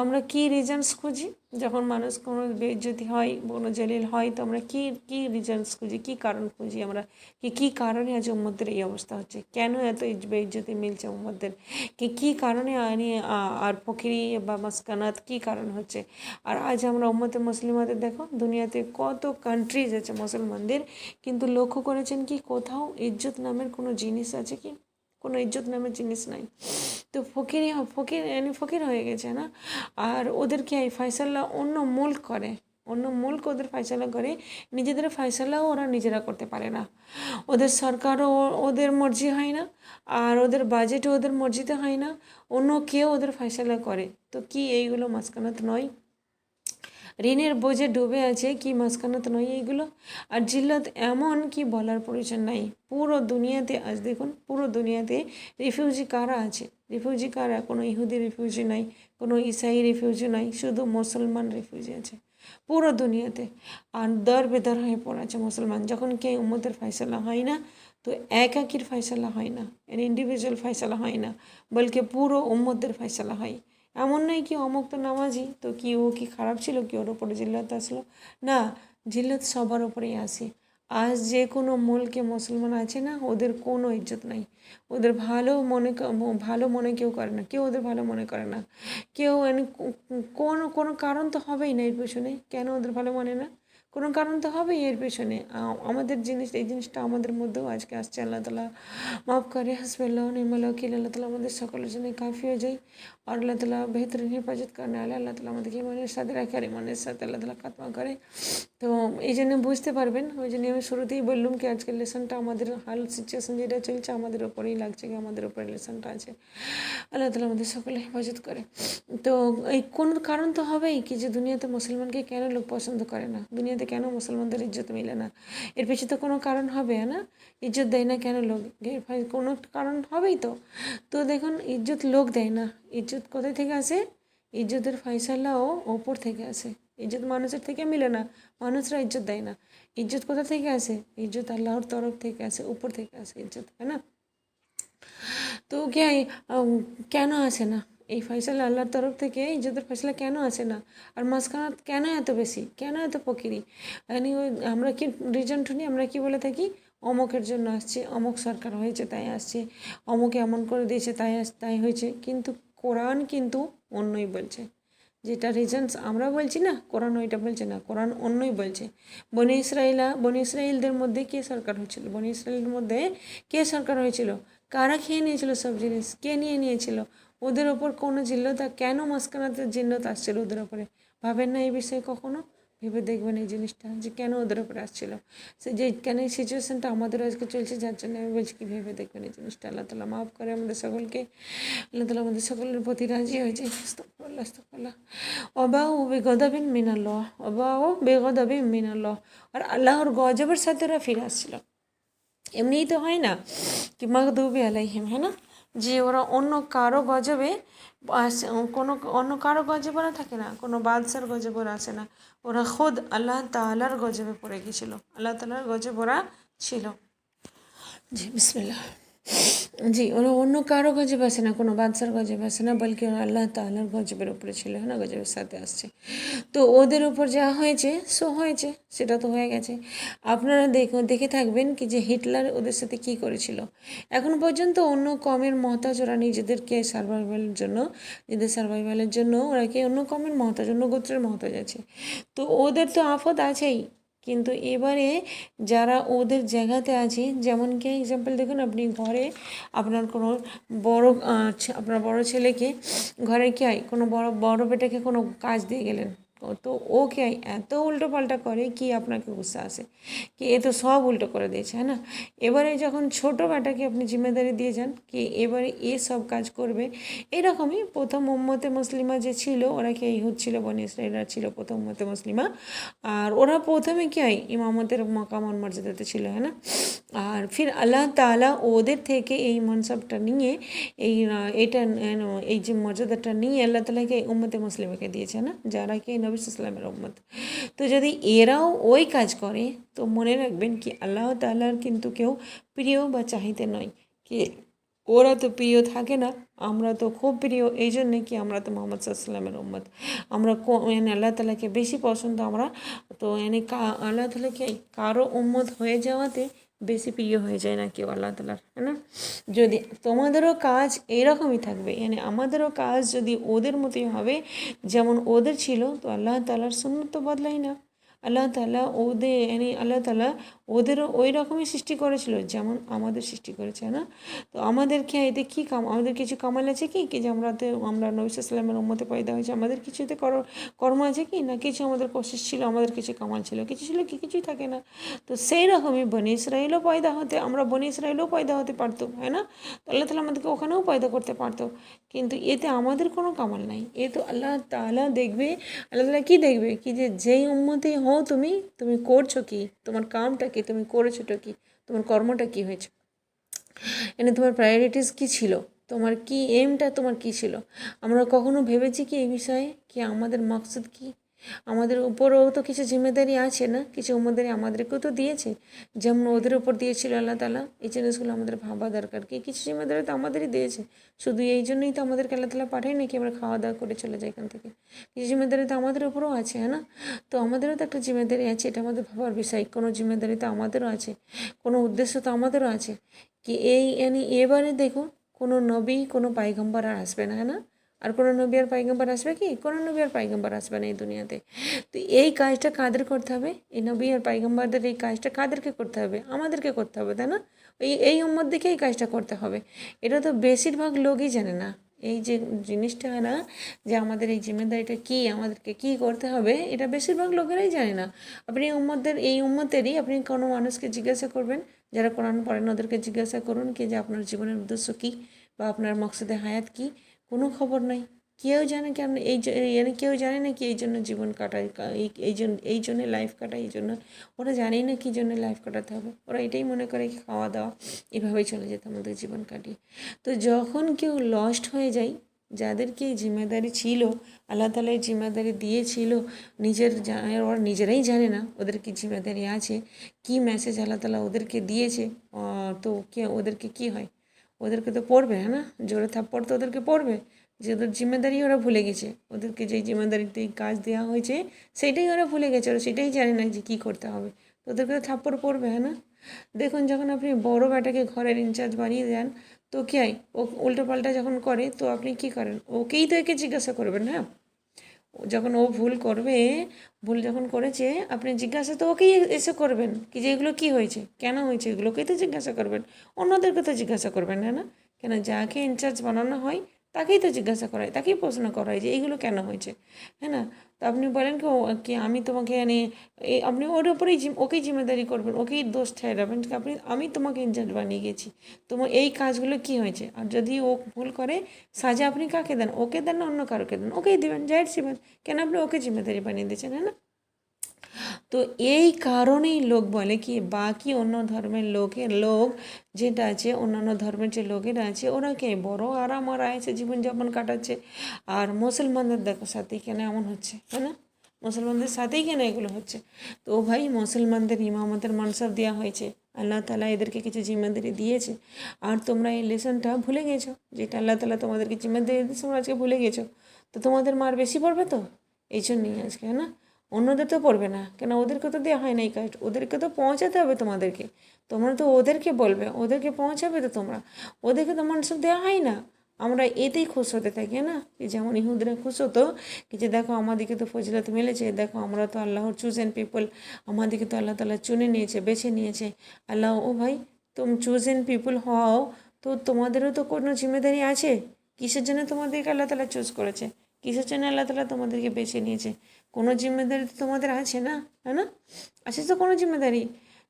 আমরা কি রিজনস খুঁজি যখন মানুষ কোনো বেইজ্জতি হয়, কোনো জলিল হয়, তো আমরা কি রিজনস খুঁজি, কি কারণ খুঁজি আমরা, কি কারণে আজ উম্মতের এই অবস্থা হচ্ছে, কেন এত বেইজ্জতি মিলছে উম্মতের, কি কারণে আর ফকিরি বা মাসকানাত কি কারণ হচ্ছে। আর আজ আমরা উম্মতে মুসলিমাদের দেখো, দুনিয়াতে কত কান্ট্রিজ আছে মুসলমানদের, কিন্তু লক্ষ্য করেছেন কি কোথাও ইজ্জত নামের কোনো জিনিস আছে কি? কোনো ইজ্জত নামের জিনিস নাই। তো ফকির হয়ে গেছে না। আর ওদেরকে এই ফয়সালা অন্য মুল্ক ওদের ফয়সালা করে, নিজেদের ফয়সালাও ওরা নিজেরা করতে পারে না। ওদের সরকারও ওদের মর্জি হয় না, আর ওদের বাজেটও ওদের মর্জিতে হয় না, অন্য কেউ ওদের ফয়সালা করে। তো কি এইগুলো মাসকানাত নয়? ঋণের বোঝে ডুবে আছে, কি মাসকানাত নয় এইগুলো? আর জিল্লত এমন কি বলার প্রয়োজন নাই। পুরো দুনিয়াতে আজ দেখুন, পুরো দুনিয়াতে রিফিউজি কারা আছে? রিফিউজি কারা? কোনো ইহুদি রিফিউজি নাই, কোনো ইসাই রিফিউজি নাই, শুধু মুসলমান রিফিউজি আছে পুরো দুনিয়াতে। আর দর বেদর হয়ে পড়ে আছে মুসলমান। যখন কে উম্মতের ফয়সালা হয় না, তো একাকির ফয়সালা হয় না, ইন্ডিভিজুয়াল ফয়সালা হয় না, বলকে পুরো উম্মতের ফয়সালা হয়। এমন নয় কি অমুক তো নামাজি, তো কি ও কি খারাপ ছিল, কি ওর ওপরে জিল্লত আসলো? না, জিল্লত সবার ওপরেই আসে। আজ যে কোনো মুলকে মুসলমান আছে না, ওদের কোনো ইজ্জত নাই। ওদের ভালো মনে কেউ করে না, কেউ ওদের ভালো মনে করে না কেউ। কোনো কারণ তো হবেই না এর পেছনে, কেন ওদের ভালো মনে না? কোনো কারণ তো হবেই এর পেছনে। আমাদের এই জিনিসটা আমাদের মধ্যেও আজকে আসছে। আল্লাহ তালা মাফ করে। হাসবিল্লাহ নি'মাল ওয়াকিল। আল্লাহ তালা আমাদের সকলের জন্য কাফি হয়ে যায়। আর আল্লাহ তালা বেহতরিন হেফাজত করে নেয়। আল্লাহ তালা আমাদেরকে ইমানের সাথে রাখে, আর ইমানের সাথে আল্লাহ তালা খাতমা করে। তো এই জন্য বুঝতে পারবেন, ওই জন্য আমি শুরুতেই বললাম কি আজকের লেসনটা আমাদের হাল সিচুয়েশন যেটা চলছে আমাদের ওপরেই লাগছে, কি আমাদের ওপরে লেসনটা আছে। আল্লাহ তালা আমাদের সকলে হেফাজত করে। তো এই কোনো কারণ তো হবেই কি যে দুনিয়াতে মুসলমানকে কেন লোক পছন্দ করে না, দুনিয়াতে কেন মুসলমানদের ইজ্জত মিলে না, এর পিছনে তো কোনো কারণ হবে না। ইজ্জত দেয় না কেন লোক? কোনো কারণ হবেই তো। তো দেখুন, ইজ্জত লোক দেয় না, ইজ্জত কোথায় থেকে আসে? ইজ্জতের ফয়সালাও ওপর থেকে আসে। ইজ্জত মানুষের থেকে মিলে না, মানুষরা ইজ্জত দেয় না। ইজ্জত কোথা থেকে আসে? ইজ্জত আল্লাহর তরফ থেকে আসে, উপর থেকে আসে ইজ্জত, তাই না? তো কেন আসে না এই ফয়সালা আল্লাহর তরফ থেকে? ইজ্জতের ফয়সালা কেন আসে না? আর মাঝখানা কেন এত বেশি, কেন এত ফকিরি? মানে ওই আমরা কি রিজন শুনি, আমরা কি বলে থাকি? অমুকের জন্য আসছে, অমুক সরকার হয়েছে তাই আসছে, অমুকে এমন করে দিয়েছে তাই হয়েছে। কিন্তু কোরআন কিন্তু অন্যই বলছে। যেটা রিজনস আমরা বলছি না, কোরআন ওইটা বলছে না, কোরআন অন্যই বলছে। বনি ইসরাইলদের মধ্যে কে সরকার হয়েছিল? বনি ইসরাইলের মধ্যে কে সরকার হয়েছিল? কারা খেয়ে নিয়েছিল সব জিনিস? কে নিয়ে নিয়েছিল? ওদের ওপর কোনো জিল্লত, কেন মাঝখানাতে জিল্লত আসছিল ওদের ওপরে? ভাবেন না এই বিষয়ে কখনো? ভেবে দেখবেন এই জিনিসটা, যে কেন ওদের ওপরে আসছিল, সে যে কেন এই সিচুয়েশানটা আমাদের আজকে চলছে, যার জন্য আমি বলছি কি ভেবে দেখবেন এই জিনিসটা। আল্লাহ তালা মাফ করে আমাদের সকলকে। আল্লাহ তালা আমাদের সকলের প্রতি রাজি হয়েছে। আস্তাগফিরুল্লাহ। অবাউ বেগদাবিন মিনাল্লাহ, অবাউ বেগদাবিন মিনাল্লাহ। আর আল্লাহর গজবের সাথে ওরা ফিরে আসছিল। এমনিই তো হয় না কি মাগদুবি আলাইহিম, হ্যাঁ না, যে ওরা অন্য কারো গজবে কোনো অন্য কারো গজবে ওরা থাকে না, কোনো বাদশার গজবে ওরা আসে না, ওরা খুদ আল্লাহ তাআলার গজবে পড়ে গিয়েছিল, আল্লাহ তাআলার গজব ওরা ছিল। জি বিসমিল্লাহ। জি, ওরা অন্য কারো গজবে আসে না, কোনো বাদশার গজবে আসে না, বলকি ওরা আল্লাহ তাআলার গজবের উপরে ছিল, হ্যাঁ না, গজবের সাথে আসছে। তো ওদের উপর যা হয়েছে হয়েছে, সেটা তো হয়ে গেছে। আপনারা দেখে থাকবেন কি যে হিটলার ওদের সাথে কি করেছিল। এখন পর্যন্ত অন্য কমের মহতাজ ওরা নিজেদের সার্ভাইভালের জন্য ওরা কি অন্য কমের মহতাজ, অন্য গোত্রের মহতাজ আছে। তো ওদের তো আফত আছেই, কিন্তু এবারে যারা ওদের জায়গাতে আছে, যেমন কি এক্সাম্পল দেখুন, আপনি ঘরে আপনার কোনো আপনার বড় ছেলেকে ঘরে কি হয়, কোনো বড় বেটাকে কোনো কাজ দিয়ে গেলেন, তো ও কি হয় এত উল্টো পাল্টা করে কি আপনাকে গুস্সা আসে কি এ তো সব উল্টো করে দিয়েছে, হ্যাঁ না। এবারে যখন ছোটো বেটাকে আপনি জিম্মেদারি দিয়ে যান কি এবারে এ সব কাজ করবে, এরকমই প্রথম উম্মতে মুসলিমা যে ছিল, ওরা কি ইহুদ ছিল, বনি ইসরাইলরা ছিল প্রথম উম্মতে মুসলিমা। আর ওরা প্রথমে কি হয় ইমামতের মাকাম মর্যাদাতে ছিল, হ্যাঁ না। আর ফির আল্লাহ তাআলা ওদের থেকে এই মনসবটা নিয়ে এই যে মর্যাদাটা নিয়ে আল্লাহ তাআলাকে উম্মতে মুসলিমাকে দিয়েছে না, যারা কি নবী সাল্লামের উম্মত। তো যদি এরাও ওই কাজ করে তো মনে রাখবেন কি আল্লাহ তাআলার কিন্তু কেউ প্রিয় বা চাহিতে নয় কি, ওরা তো প্রিয় থাকে না, আমরা তো খুব প্রিয়, এই জন্যে কি আমরা তো মোহাম্মদ সাল্লামের উম্মত। আমরা আল্লাহ তাআলাকে বেশি পছন্দ আমরা, তো আল্লাহ তাআলাকে কারো উম্মত হয়ে যাওয়াতে বেশি প্রিয় হয়ে যায় না কেউ আল্লাহ তাআলার, है না। যদি তোমাদেরও কাজ এইরকমই থাকবে, আমাদেরও কাজ যদি ওদের মতোই হবে যেমন ওদের ছিল, তো আল্লাহ তাআলার সুন্নত তো বদলাই না। আল্লাহ তাআলা আল্লাহ তাআলা ওদেরও ওই রকমই সৃষ্টি করেছিল যেমন আমাদের সৃষ্টি করেছে, না। তো আমাদেরকে এতে কী আমাদের কিছু কামাল আছে কি যে আমরা নবী সাল্লামের উম্মতে পয়দা হয়েছে, আমাদের কিছুতে কর্ম আছে কি না, কিছু আমাদের কোশিশ ছিল, আমাদের কিছু কামাল ছিল, কিছু ছিল কি, কিছুই থাকে না। তো সেই রকমই বনি ইসরাইলও পয়দা হতে, আমরা বনি ইসরাইলও পয়দা হতে পারতো, है না। তো আল্লাহ তাআলা আমাদেরকে ওখানেও পয়দা করতে পারতো, কিন্তু এতে আমাদের কোনো কামাল নাই। এ তো আল্লাহ তাআলা দেখবে, আল্লাহ তাআলা কী দেখবে কি যে যেই উম্মতেই হও তুমি করছো কি, তোমার কামটা কি, তুমি করেছোটা কি, তোমার কর্মটা কি হয়েছে, তোমার প্রায়োরিটিস কী ছিল, তোমার কি এমটা তোমার কী ছিল। আমরা কখনো ভেবেছি কি এই বিষয়ে কি আমাদের মাকসুদ কী। আমাদের উপরেও তো কিছু জিম্মেদারি আছে, না, কিছু উম্মতদারি আমাদেরকেও তো দিয়েছে, যেমন ওদের উপর দিয়েছিল আল্লাহ তাআলা। এই জিনিসগুলো আমাদের ভাবা দরকার কি কিছু জিম্মেদারি তো আমাদেরই দিয়েছে, শুধু এই জন্যই তো আমাদেরকে আল্লাহ তাআলা পাঠায় নাকি আমরা খাওয়া দাওয়া করে চলে যাই এখান থেকে। কিছু জিম্মেদারি তো আমাদের উপরেও আছে, হ্যাঁ না। তো আমাদেরও তো একটা জিম্মেদারি আছে, এটা আমাদের ভাবার বিষয়। কোনো জিম্মেদারি তো আমাদেরও আছে, কোনো উদ্দেশ্য তো আমাদেরও আছে কি এবারে দেখো কোনো নবী কোনো পায়গম্বর আর আসবে না, হ্যাঁ না। আর কোনো নবী আর পায়গম্বর আসবে কি, কোনো নবী আর পায়গম্বর আসবে না এই দুনিয়াতে। তো এই কাজটা কাদের করতে হবে, এই নবী আর পায়গম্বরদের এই কাজটা কাদেরকে করতে হবে, আমাদেরকে করতে হবে, তাই না। এই উম্মত দেখে এই কাজটা করতে হবে। এটা তো বেশিরভাগ লোকই জানে না, এই যে জিনিসটা, না, যে আমাদের এই জিম্মেদারিটা কী, আমাদেরকে কী করতে হবে, এটা বেশিরভাগ লোকেরাই জানে না। আপনি এই উম্মতেরই আপনি কোনো মানুষকে জিজ্ঞাসা করবেন, যারা কোরআন পড়েন ওদেরকে জিজ্ঞাসা করুন কি যে আপনার জীবনের উদ্দেশ্য কী বা আপনার মকসদে হায়াত কী, কোনো খবর নাই। কেউ জানে কি আপনি কেউ জানে না কি এই জন্য জীবন কাটায়, এই জন্য লাইফ কাটায়, এই জন্য ওরা জানেই না কী জন্য লাইফ কাটাতে হবে। ওরা এটাই মনে করে খাওয়া দাওয়া এভাবেই চলে যেত আমাদের জীবন কাটিয়ে। তো যখন কেউ লস্ট হয়ে যায়, যাদেরকে এই জিম্মেদারি ছিল, আল্লাহ তাআলা এই জিম্মেদারি দিয়েছিল, ওরা নিজেরাই জানে না ওদের কি জিম্মেদারি আছে, কি মেসেজ আল্লাহ তাআলা ওদেরকে দিয়েছে। তো ওদেরকে কি হয়, ওদেরকে তো পড়বে, হ্যাঁ না, জোরে থাপ্পড় তো ওদেরকে পড়বে, যে ওদের জিম্মেদারি ওরা ভুলে গেছে, ওদেরকে যেই জিম্মেদারিতে কাজ দেওয়া হয়েছে সেইটাই ওরা ভুলে গেছে, ওরা সেটাই জানে না যে কী করতে হবে, তো ওদেরকে তো থাপ্পড় পড়বে, হ্যাঁ না। দেখুন যখন আপনি বড় বেটাকে ঘরের ইনচার্জ বানিয়ে দেন, তো কী হয়, ও উল্টোপাল্টা যখন করে তো আপনি কী করেন, ওকেই তো একে জিজ্ঞাসা করবেন, হ্যাঁ। যখন ও ভুল যখন করেছে আপনি জিজ্ঞাসা তো ওকেই এসে করবেন কি যে এগুলো কী হয়েছে, কেন হয়েছে, এগুলোকেই তো জিজ্ঞাসা করবেন, অন্যদেরকে তো জিজ্ঞাসা করবেন না, না। কেন যাকে ইনচার্জ বানানো হয় তাকেই তো জিজ্ঞাসা করা হয়, তাকেই প্রশ্ন করা হয় যে এইগুলো কেন হয়েছে, হ্যাঁ না। তো আপনি বলেন কি আমি তোমাকে আপনি ওর ওপরেই ওকেই জিম্মেদারি করবেন, ওকেই দোষ ঠেরাবেন কি আমি তোমাকে ইনচার্জ বানিয়ে গেছি, তোমার এই কাজগুলো কি হয়েছে। আর যদি ও ভুল করে সাজা আপনি কাকে দেন, ওকে দেন না অন্য কারোকে দেন, ওকেই দেবেন, জাহির সি বাত, কেন আপনি ওকে জিম্মেদারি বানিয়ে দিয়েছেন, হ্যাঁ না। তো এই কারণেই লোক বলে কি বাকি অন্য ধর্মের লোক যেটা আছে, অন্যান্য ধর্মের যে লোকেরা আছে ওরা কে বড় আরাম আর আয়েসে জীবনযাপন কাটাচ্ছে, আর মুসলমানদের দেখো সাথেই কেন এমন হচ্ছে, তাই না। মুসলমানদের সাথেই কেন এগুলো হচ্ছে। তো ভাই মুসলমানদের ইমামতের মানসাব দেওয়া হয়েছে, আল্লাহ তাআলা এদেরকে কিছু জিম্মেদারি দিয়েছে, আর তোমরা এই লেসনটা ভুলে গেছো, যেটা আল্লাহ তাআলা তোমাদেরকে জিম্মেদারি দিয়েছে তোমরা আজকে ভুলে গেছো। তো তোমাদের মার বেশি পড়বে তো, এই জন্যই আজকে, হ্যাঁ না। অন্যদের তো পড়বে না, কেন ওদেরকে তো দেওয়া হয় না এই কাজ, ওদেরকে তো পৌঁছাতে হবে তোমাদেরকে, তোমরা তো ওদেরকে বলবে, ওদেরকে পৌঁছাবে তো তোমরা, ওদেরকে তো মানসাব দেওয়া হয় না। আমরা এতেই খুশ হতে থাকি, না, যেমন ইহুদিরা খুশ হতো কি যে দেখো আমাদেরকে তো ফজিলত মিলেছে, দেখো আমরা তো আল্লাহর চুজেন পিপল, আমাদেরকে তো আল্লাহ তাআলা চুনে নিয়েছে, বেছে নিয়েছে। আল্লাহ, ও ভাই তুমি চুজেন পিপল হও, তো তোমাদেরও তো কোনো জিম্মেদারি আছে, কিসের জন্য তোমাদেরকে আল্লাহ তাআলা চুজ করেছে, কিসের জন্য আল্লাহ তাআলা তোমাদেরকে বেছে নিয়েছে, কোনো জিম্মেদারি তো তোমাদের আছে না, है না, আছে তো কোনো জিম্মেদারি।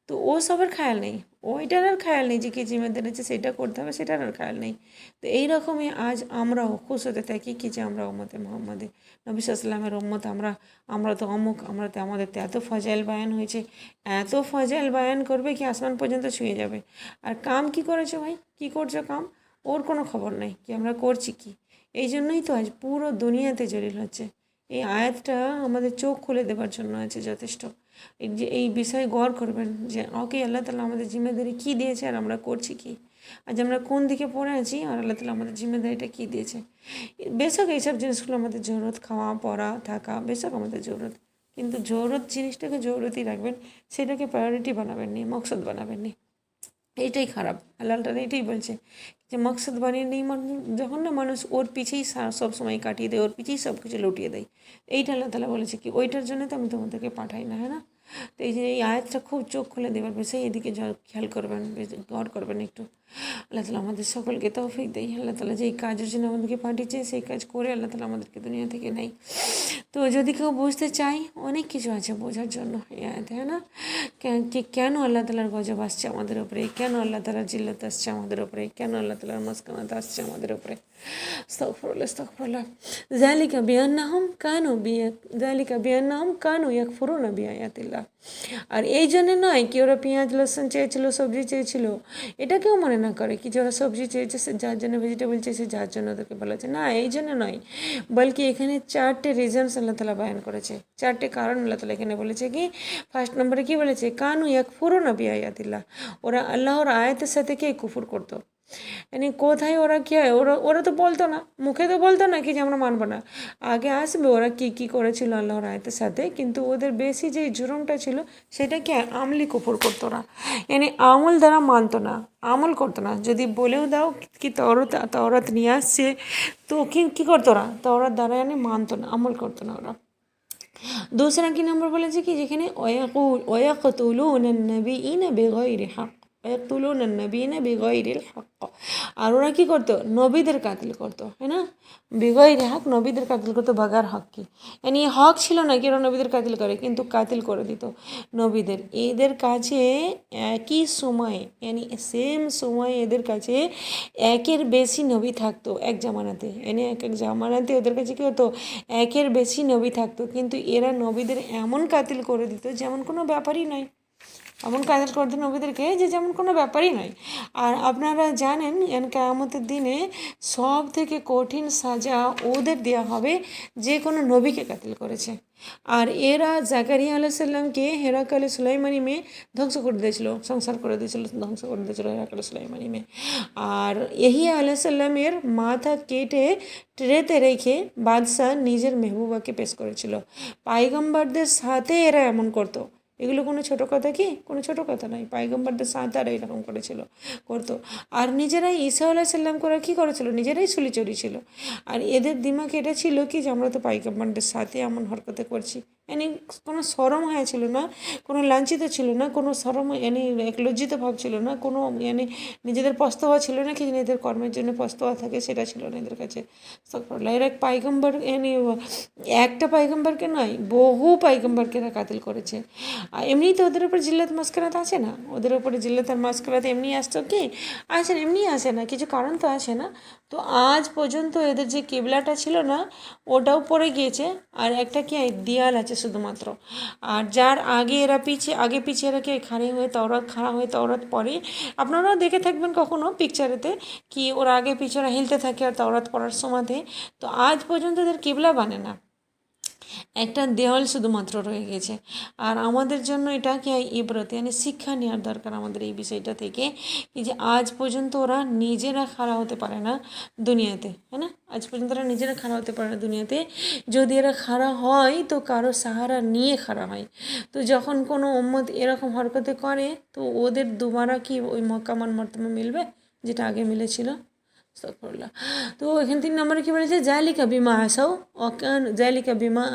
তো ও সবের খেয়াল নেই, ওইটার আর খেয়াল নেই যে কী জিম্মেদারি আছে সেটা করতে হবে, সেটার আর খেয়াল নেই। তো এইরকমই আজ আমরাও খুশ হতে থাকি কি যে আমরা উম্মতে মুহাম্মাদে নবী সাল্লামের উম্মত, আমরা তো অমুক, আমরা তো আমাদের তো এত ফজাইল বায়ান হয়েছে, এত ফজাইল বায়ান করবে কি আসমান পর্যন্ত ছুঁয়ে যাবে। আর কাম কি করেছো ভাই, কি করছো কাম, ওর কোনো খবর নেই কি আমরা করছি কি। এই জন্যই তো আজ পুরো দুনিয়াতে জলিল হচ্ছে, এই আয়াতটা আমাদের চোখ খুলে দেওয়ার জন্য আছে যথেষ্ট। এই বিষয়ে গৌর করবেন যে ওকে আল্লাহ তাআলা আমাদের জিম্মেদারি কী দিয়েছে আর আমরা করছি কি, আজ আমরা কোন দিকে পড়ে আছি আর আল্লাহ তাআলা আমাদের জিম্মেদারিটা কী দিয়েছে। বেশক এইসব জিনিসগুলো আমাদের জরুরত, খাওয়া পড়া থাকা বেশক আমাদের জরুরত, কিন্তু জরুরত জিনিসটাকে জরুরতই রাখবেন, সেটাকে প্রায়োরিটি বানাবেন নি, মকসদ বানাবেন নি। এইটাই খারাপ। আল্লাহ তাআলা এটাই বলছে যে মকসদ বানিয়ে নেই মানুষ, যখন না মানুষ ওর পিছেই সব সময় কাটিয়ে দেয়, ওর পিছেই সব কিছু লুটিয়ে দেয়। এইটা আল্লাহ তাআলা বলেছে কি ওইটার জন্য তো আমি তোমাদেরকে পাঠাই না, হ্যাঁ না। তো এই যে এই আয়াতটা খুব চোখ খুলে দেওয়ার বিষয়, এদিকে খেয়াল করবেন, গৌর করবেন একটু। আল্লাহ তাআলা আমাদের সকলকে তৌফিক দেয়। আল্লাহ তাআলা যেই কাজের জন্য আমাদেরকে পাঠিয়েছে সেই কাজ করে আল্লাহ তাআলা আমাদেরকে দুনিয়া থেকে নেয়। তো যদি কেউ বুঝতে চাই, অনেক কিছু আছে বোঝার জন্য এই আয়াতে, হ্যাঁ না। কেন আল্লাহ তাআলার গজব আসছে আমাদের উপরে, কেন আল্লাহ তাআলার জিল্লাত আসছে আমাদের উপরে, কেন আল্লাহ তাআলার মাসকানাত আসছে আমাদের উপরে। আস্তাগফিরুল্লাহ আস্তাগফিরুল্লাহ। যালিকা বিআন্নাহুম কানু ইয়াকফুরুনা বিআয়াতিল্লাহ। আর এই জন্যে নয় কি ওরা পেঁয়াজ লসুন চেয়েছিল, সবজি চেয়েছিল, এটা কেউ মনে না করে কি যে ওরা সবজি চেয়েছে সে যার জন্য, ভেজিটেবল চেয়েছে যার জন্য ওদেরকে বলা হচ্ছে না, এই জন্য নয়। বলকি এখানে 4টে রিজনস আল্লাহ তাআলা বয়ান করেছে, 4টে কারণ আল্লাহ তাআলা এখানে বলেছে কি। ফার্স্ট নম্বরে কি বলেছে, কানু ইয়াকফুরুনা বিআয়াতিল্লাহ, ওরা আল্লাহর আয়াতের সাথে কে কুফর করতো। মানে কোথায় ওরা কী হয়, ওরা তো বলতো না, মুখে তো বলতো না কি যে আমরা মানবো না। আগে আসবে ওরা কী কী করেছিল আল্লাহর আয়াতের সাথে, কিন্তু ওদের বেশি যে জুরুমটা ছিল সেটা কি আমলি কুফর করতো না, মানে আমল দ্বারা মানতো না, আমল করতো না। যদি বলেও দাও কি তওরাত নিয়ে আসছে, তো কী করতো না, তওরাত দ্বারা মানতো না, আমল করতো না ওরা। दूसरा কি নম্বর বলেছে কি, যেখানে ওয়ায়াকতুলুনা নবিয়িনা বিগাইরি হক, ওয়ায়াকতুলুনা নবিয়িনা বিগাইরিল হক। আর ওরা কী করতো, নবীদের কাতিল করতো, হ্যাঁ না। বিগাইরি হক, নবীদের কাতিল করতো বাগার হক কি, মানে হক ছিল না কি ওরা নবীদের কাতিল করে, কিন্তু কাতিল করে দিত নবীদের। এদের কাছে একই সময়ে, মানে সেম সময়ে এদের কাছে একের বেশি নবী থাকতো এক জামানাতে, মানে এক এক জামানাতে ওদের কাছে কী হতো, একের বেশি নবী থাকতো, কিন্তু এরা নবীদের এমন কাতিল করে দিত যেমন কোনো ব্যাপারই নয়, এমন কাতিল করতো নবীদেরকে যে যেমন কোনো ব্যাপারই নয়। আর আপনারা জানেন কিয়ামতের দিনে সব থেকে কঠিন সাজা ওদের দেওয়া হবে যে কোনো নবীকে কাতিল করেছে। আর এরা জাকারিয়া আলাইহিস সালামকে হেরাকালে সুলাইমানি মেয়ে ধ্বংস করে দিয়েছিল, সংসার করে দিয়েছিল, ধ্বংস করে দিয়েছিল হেরাকালে সুলাইমানি মেয়ে। আর ইহিয়া আলাইহিস সালামের মাথা কেটে ট্রেতে রেখে বাদশাহ নিজের মেহবুবাকে পেশ করেছিল। পাইগম্বরদের সাথে এরা এমন করতো, এগুলো কোনো ছোটো কথা কি, কোনো ছোটো কথা নয়। পাইগম্বরদের সাথে আর এরকম করতো। আর নিজেরাই ঈসা আলাইহিস সালাম করে কী করেছিল, নিজেরাই ছুলি চড়িয়েছিল। আর এদের দিমাগে এটা ছিল কি যে আমরা তো পাইগম্বরদের সাথে এমন হরকতে করছি, মানে কোনো শরম হয়েছিল না, কোনো লাঞ্ছিত ছিল না, কোনো শরম মানে এক লজ্জিত ভাব ছিল না, কোনো মানে নিজেদের পস্তাওয়া ছিল না কি নিজেদের কর্মের জন্য পস্তাওয়া থাকে, সেটা ছিল না এদের কাছে। আস্তাগফিরুল্লাহ। এরা পাইগম্বর মানে একটা পাইগম্বরকে নয়, বহু পাইগম্বরকে এরা কাতিল করেছে। আর এমনিই তো ওদের উপর জিল্লাত মাসকারাত আছে না, ওদের উপরে জিল্লাত আর মাসকারাত এমনি আসতো কি, আসে না, এমনি আসে না, কিছু কারণ তো আসে না। তো আজ পর্যন্ত এদের যে কেবলাটা ছিল না ওটাও পড়ে গিয়েছে, আর একটা কি দেয়াল আছে শুধুমাত্র। আর যার আগে পিছিয়ে এরা কি খাড়া হয়ে তওরাত পড়ে, আপনারাও দেখে থাকবেন কখনো পিকচারেতে কি ওরা আগে পিছনে হিলতে থাকে আর তওরাত পড়ার সময়তে। তো আজ পর্যন্ত এদের কিবলা বানে না, একটা দেওয়াল শুধুমাত্র রয়ে গেছে। আর আমাদের জন্য এটা কি ইবরত, মানে শিক্ষা নেওয়ার দরকার আমাদের এই বিষয়টা থেকে, কি যে আজ পর্যন্ত ওরা নিজেরা খাড়া হতে পারে না দুনিয়াতে, হ্যাঁ না। আজ পর্যন্ত ওরা নিজেরা খাড়া হতে পারে না দুনিয়াতে। যদি এরা খাড়া হয় তো কারো সাহারা নিয়ে খাড়া হয়। তো যখন কোনো উম্মত এরকম হরকতে করে তো ওদের দুবারা কি ওই মকামান মর্তমা মিলবে যেটা আগে মিলেছিল। আস্তাগফিরুল্লাহ। তো এখানে 3 নম্বরে কী বলেছে, জালিকা বিমা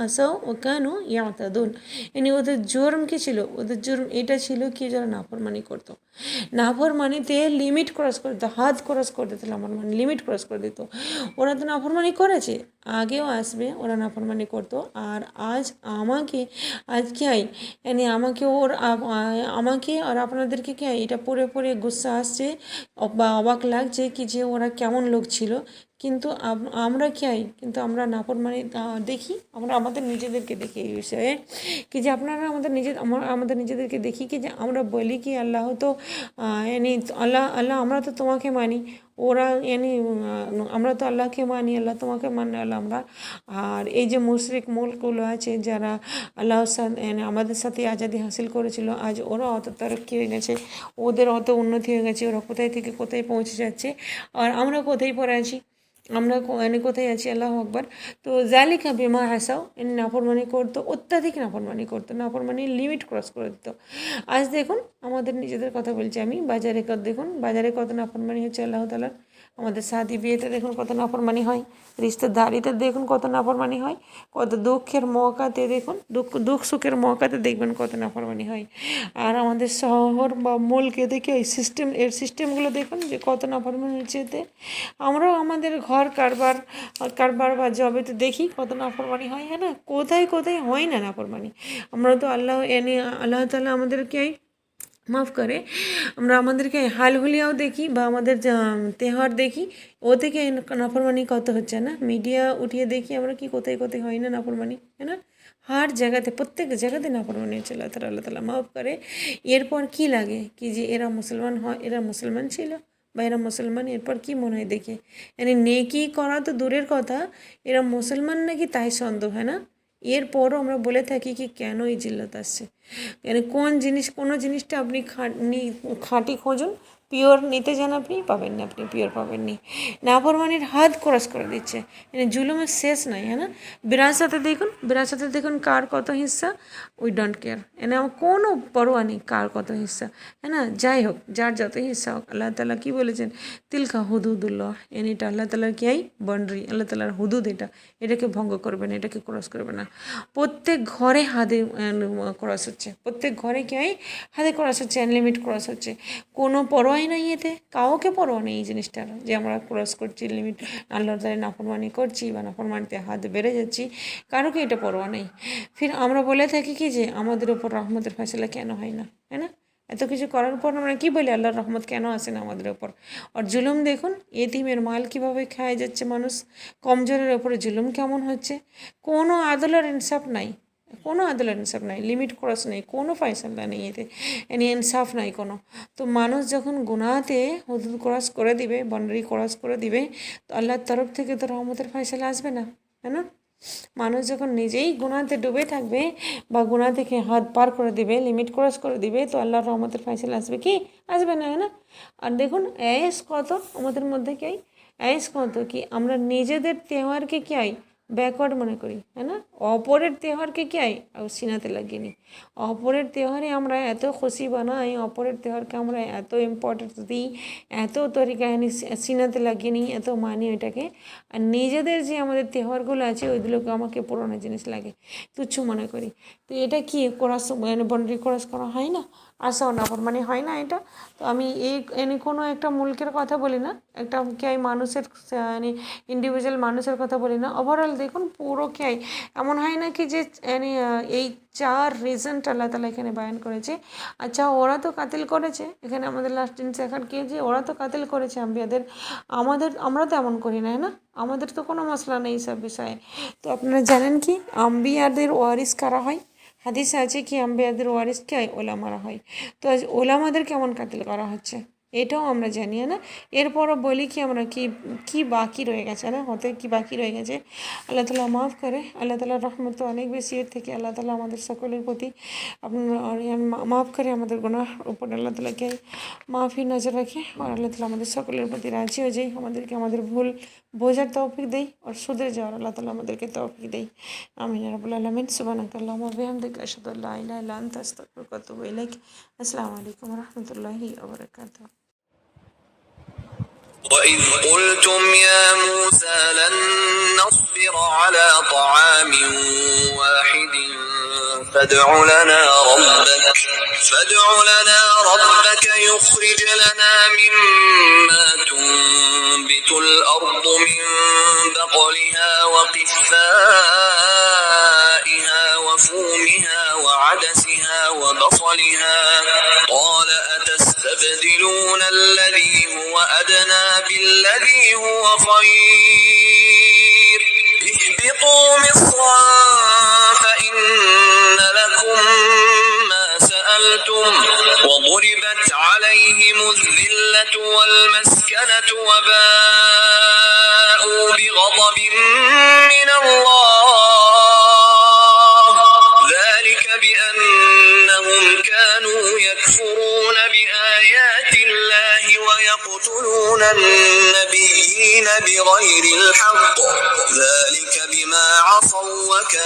আসাও ও কানু ইয়াতাদুন, মানে ওদের জুরম কী ছিল, ওদের জুরম এটা ছিল কি যারা নাফরমানি করতো, নাফরমানিতে লিমিট ক্রস করে দিত, হাত ক্রস করে দিত, নাফরমানি লিমিট ক্রস করে দিত। ওরা তো নাফরমানি করেছে, আগেও আসবে ওরা নাফরমানি করতো। আর আজ কি হয়, মানে আমাকে আর আপনাদেরকে কি হয় এটা পড়ে পড়ে গুস্সা আসছে বা অবাক লাগছে কি যে ওরা কেমন লোক ছিল। কিন্তু আমরা কি হয়, কিন্তু আমরা নাফরমানি দেখি, আমরা আমাদের নিজেদেরকে দেখি এই বিষয়ে কি যে আপনারা আমাদের নিজেদেরকে দেখি কি যে আমরা বলি কি আল্লাহ তো আল্লাহ আমরা তো তোমাকে মানি, ওরা আমরা তো আল্লাহকে মানি, আল্লাহ তোমাকে মানলাম আমরা। আর এই যে মুশরিক মুলকগুলো আছে যারা আল্লাহর সাথে আমাদের সাথে আজাদি হাসিল করেছিল, আজ ওরা অত তরক্কি হয়ে গেছে, ওদের অত উন্নতি হয়ে গেছে, ওরা কোথায় থেকে কোথায় পৌঁছে যাচ্ছে, আর আমরা কোথায় পড়ে আছি, আমরা কোথায় আছি। আল্লাহ আকবার। তো জালিকা বিমা হাসাও, নাফরমানি করতো, অত্যাধিক নাফরমানি করতো, নাফরমানি লিমিট ক্রস করে দিত। আজ দেখুন আমাদের নিজেদের কথা বলছি আমি, বাজারে দেখুন বাজারে কত নাফরমানি হচ্ছে আল্লাহ তাআলার। আমাদের শাদি বিয়েতে দেখুন কত নাফরমানি হয়, রিশতেদারিতে দেখুন কত নাফরমানি হয়, কত দুঃখের মৌকাতে দেখুন দুঃখ সুখের মৌকাতে দেখবেন কত নাফরমানি হয়। আর আমাদের শহর বা মুলকে দেখে এই সিস্টেমগুলো দেখুন যে কত নাফরমানি হচ্ছে এতে। আমরাও আমাদের ঘর কারবার বা জবেতে দেখি কত নাফরমানি হয়, হ্যাঁ না, কোথায় কোথায় হয় না নাফরমানি। আমরা তো আল্লাহ তাআলা আমাদেরকে মাফ করে, আমরা আমাদেরকে হাল হুলিয়াও দেখি বা আমাদের তেহার দেখি, ও থেকে নাফরমানি কত হচ্ছে না, মিডিয়া উঠিয়ে দেখি আমরা কি কোথায় কোথায় হয় না নাফরমানি, হ্যাঁ না। হার জায়গাতে প্রত্যেক জায়গাতে নাফরমানি হচ্ছে। আল্লাহ তাআলা মাফ করে। এরপর কি লাগে কি যে এরা মুসলমান হয়, এরা মুসলমান ছিল বা এরা মুসলমান, এরপর কি মনে হয় দেখে, নেকি করা তো দূরের কথা, এরা মুসলমান নাকি তাই সন্দেহ, হয় না। এরপরও আমরা বলে থাকি কি কেন এই জিল্লত আসছে, কোনো জিনিসটা আপনি খাঁটি খুঁজুন, পিওর নিতে যান আপনি পাবেন না, আপনি পিওর পাবেন নি। নাফরমানির হাত ক্রস করে দিচ্ছে, জুলুমের শেষ নাই, হ্যাঁ না। বিরাসতে দেখুন কার কত হিস্সা, উই ডোন্ট কেয়ার, আমার কোনো পরোয়া নেই কার কত হিস্সা, হ্যাঁ না। যাই হোক, যার যত হিস্সা হোক, আল্লাহ তাআলা কী বলেছেন, তিলকা হুদুদুল্লাহ, এটা আল্লাহ তাআলার কি বাউন্ডারি, আল্লাহ তাআলার হুদুদ, এটাকে ভঙ্গ করবে না, এটাকে ক্রস করবে না। প্রত্যেক ঘরে হাদে ক্রস হচ্ছে, প্রত্যেক ঘরে কি হয়, হাদে ক্রস হচ্ছে, লিমিট ক্রস হচ্ছে, কোনো পরোয়াই নাই এতে, কাউকে পরোয়া নেই এই জিনিসটার যে আমরা ক্রস করছি লিমিট, আল্লাহ তাআলার নাফরমানি করছি বা নাফরমানিতে হাত বেড়ে যাচ্ছি, কারোকে এটা পরোয়া নেই। ফির আমরা বলে থাকি কি যে আমাদের উপর রহমতের ফয়সালা কেন হয় না, হ্যাঁ না। এত কিছু করার পর আমরা কী বলি আল্লাহর রহমত কেন আসে না আমাদের ওপর। আর জুলুম দেখুন, এতিমের মাল কীভাবে খায় যাচ্ছে মানুষ, কমজোরের ওপরে জুলুম কেমন হচ্ছে, কোনো আদলের ইনসাফ নাই, কোনো আদলের ইনসাফ নাই, লিমিট ক্রস নেই, কোনো ফয়সালা নেই এতে, ইনসাফ নাই কোনো। তো মানুষ যখন গুনাহতে হুদুদ ক্রস করে দিবে, বাউন্ডারি ক্রস করে দিবে, তো আল্লাহর তরফ থেকে তো রহমতের ফয়সালা আসবে না, হ্যাঁ না। মানুষ যখন নিজেই গুনাহতে ডুবে থাকবে বা গুনাহ থেকে হাত পার করে দিবে, লিমিট ক্রস করে দিবে, তো আল্লাহর রহমতের ফয়সালা আসবে কি, আসবে না, হ্যাঁ না। আর দেখুন অ্যায়েস কত আমাদের মধ্যে কি অ্যায়েস কত কি আমরা নিজেদের তেওয়ারকে কি ব্যাকওয়ার্ড মনে করি, হ্যাঁ না। অপরের তেওয়ারকে কি সিনাতে লাগিয়ে নিই, অপরের তেওহারে আমরা এত খুশি বানাই, অপরের তেওহারকে আমরা এত ইম্পর্টেন্স দিই, এত তরিকায় সিনাতে লাগিয়ে নিই, এত মানি ওইটাকে। আর নিজেদের যে আমাদের তেওহারগুলো আছে ওইগুলোকে আমাকে পুরোনো জিনিস লাগে, তুচ্ছ মনে করি। তো এটা কি ক্রস বাউন্ডারি ক্রস করা হয় না, আসা নাফরমানি হয় না এটা। তো আমি কোনো একটা মুলকের কথা বলি না, একটা মানুষের ইন্ডিভিজুয়াল মানুষের কথা বলি না, ওভারঅল দেখুন পুরো এমন হয় না কি যে এই 4 রিজনটা আল্লাহ তাআলা এখানে বায়ান করেছে। আচ্ছা ওরা তো কাতিল করেছে, এখানে আমাদের লাস্ট দিন শেখার কি যে ওরা তো কাতিল করেছে আম্বিয়াদের, আমরা তো এমন করি না, না, আমাদের তো কোনো মশলা নেই সব বিষয়ে। তো আপনারা জানেন কি আম্বিয়াদের ওয়ারিস কারা হয়, হাদিসে আছে কি আম্বিয়াদের ওয়ারিস কি হয়, ওলামারা হয়। তো আজ ওলামাদের কেমন কাতিল করা হচ্ছে এটাও আমরা জানি না। এরপরও বলি কি আমরা কি বাকি রয়ে গেছে না, হতে কি বাকি রয়ে গেছে। আল্লাহ তাআলা মাফ করে, আল্লাহ তাআলার রহমত তো অনেক বেশি, এর থেকে আল্লাহ তাআলা আমাদের সকলের প্রতি আপনার মাফ করে, আমাদের গুনাহ উপর আল্লাহ তাআলাকে মাফি নজর রাখে, আর আল্লাহ তাআলা আমাদের সকলের প্রতি রাজি হয়ে যায়, আমাদেরকে আমাদের ভুল বোঝার তৌফিক দেয়, আর শুধরে যাওয়ার আল্লাহ তাআলা আমাদেরকে তৌফিক দেয়। আমিন ইয়া রাব্বাল আলামিন। সুবহানাকাল্লাহুম্মা ওয়া বিহামদিকা আশহাদু আল্লা ইলাহা ইল্লা আনতা আস্তাগফিরুকা ওয়া আতুবু ইলাইক। আসসালামু আলাইকুম ওয়া রাহমাতুল্লাহি ওয়া বারাকাতুহু। وإذ قلتم يا موسى لن نصبر على طعام واحد فادع لنا ربك يخرج لنا مما تنبت الأرض من بقلها وقثائها وفومها وعدسها وبصلها قال أتستبدلون الذي هو أدنى بالذي هو خير اهبطوا مصرا فإن لكم ما سألتم وضربت عليهم الذلة والمسكنة وباءوا بغضب من الله ذلك بأنهم كانوا يكفرون بآيات الله ويقتلون النبيين بغير الحق ذلك بما عصوا وكانوا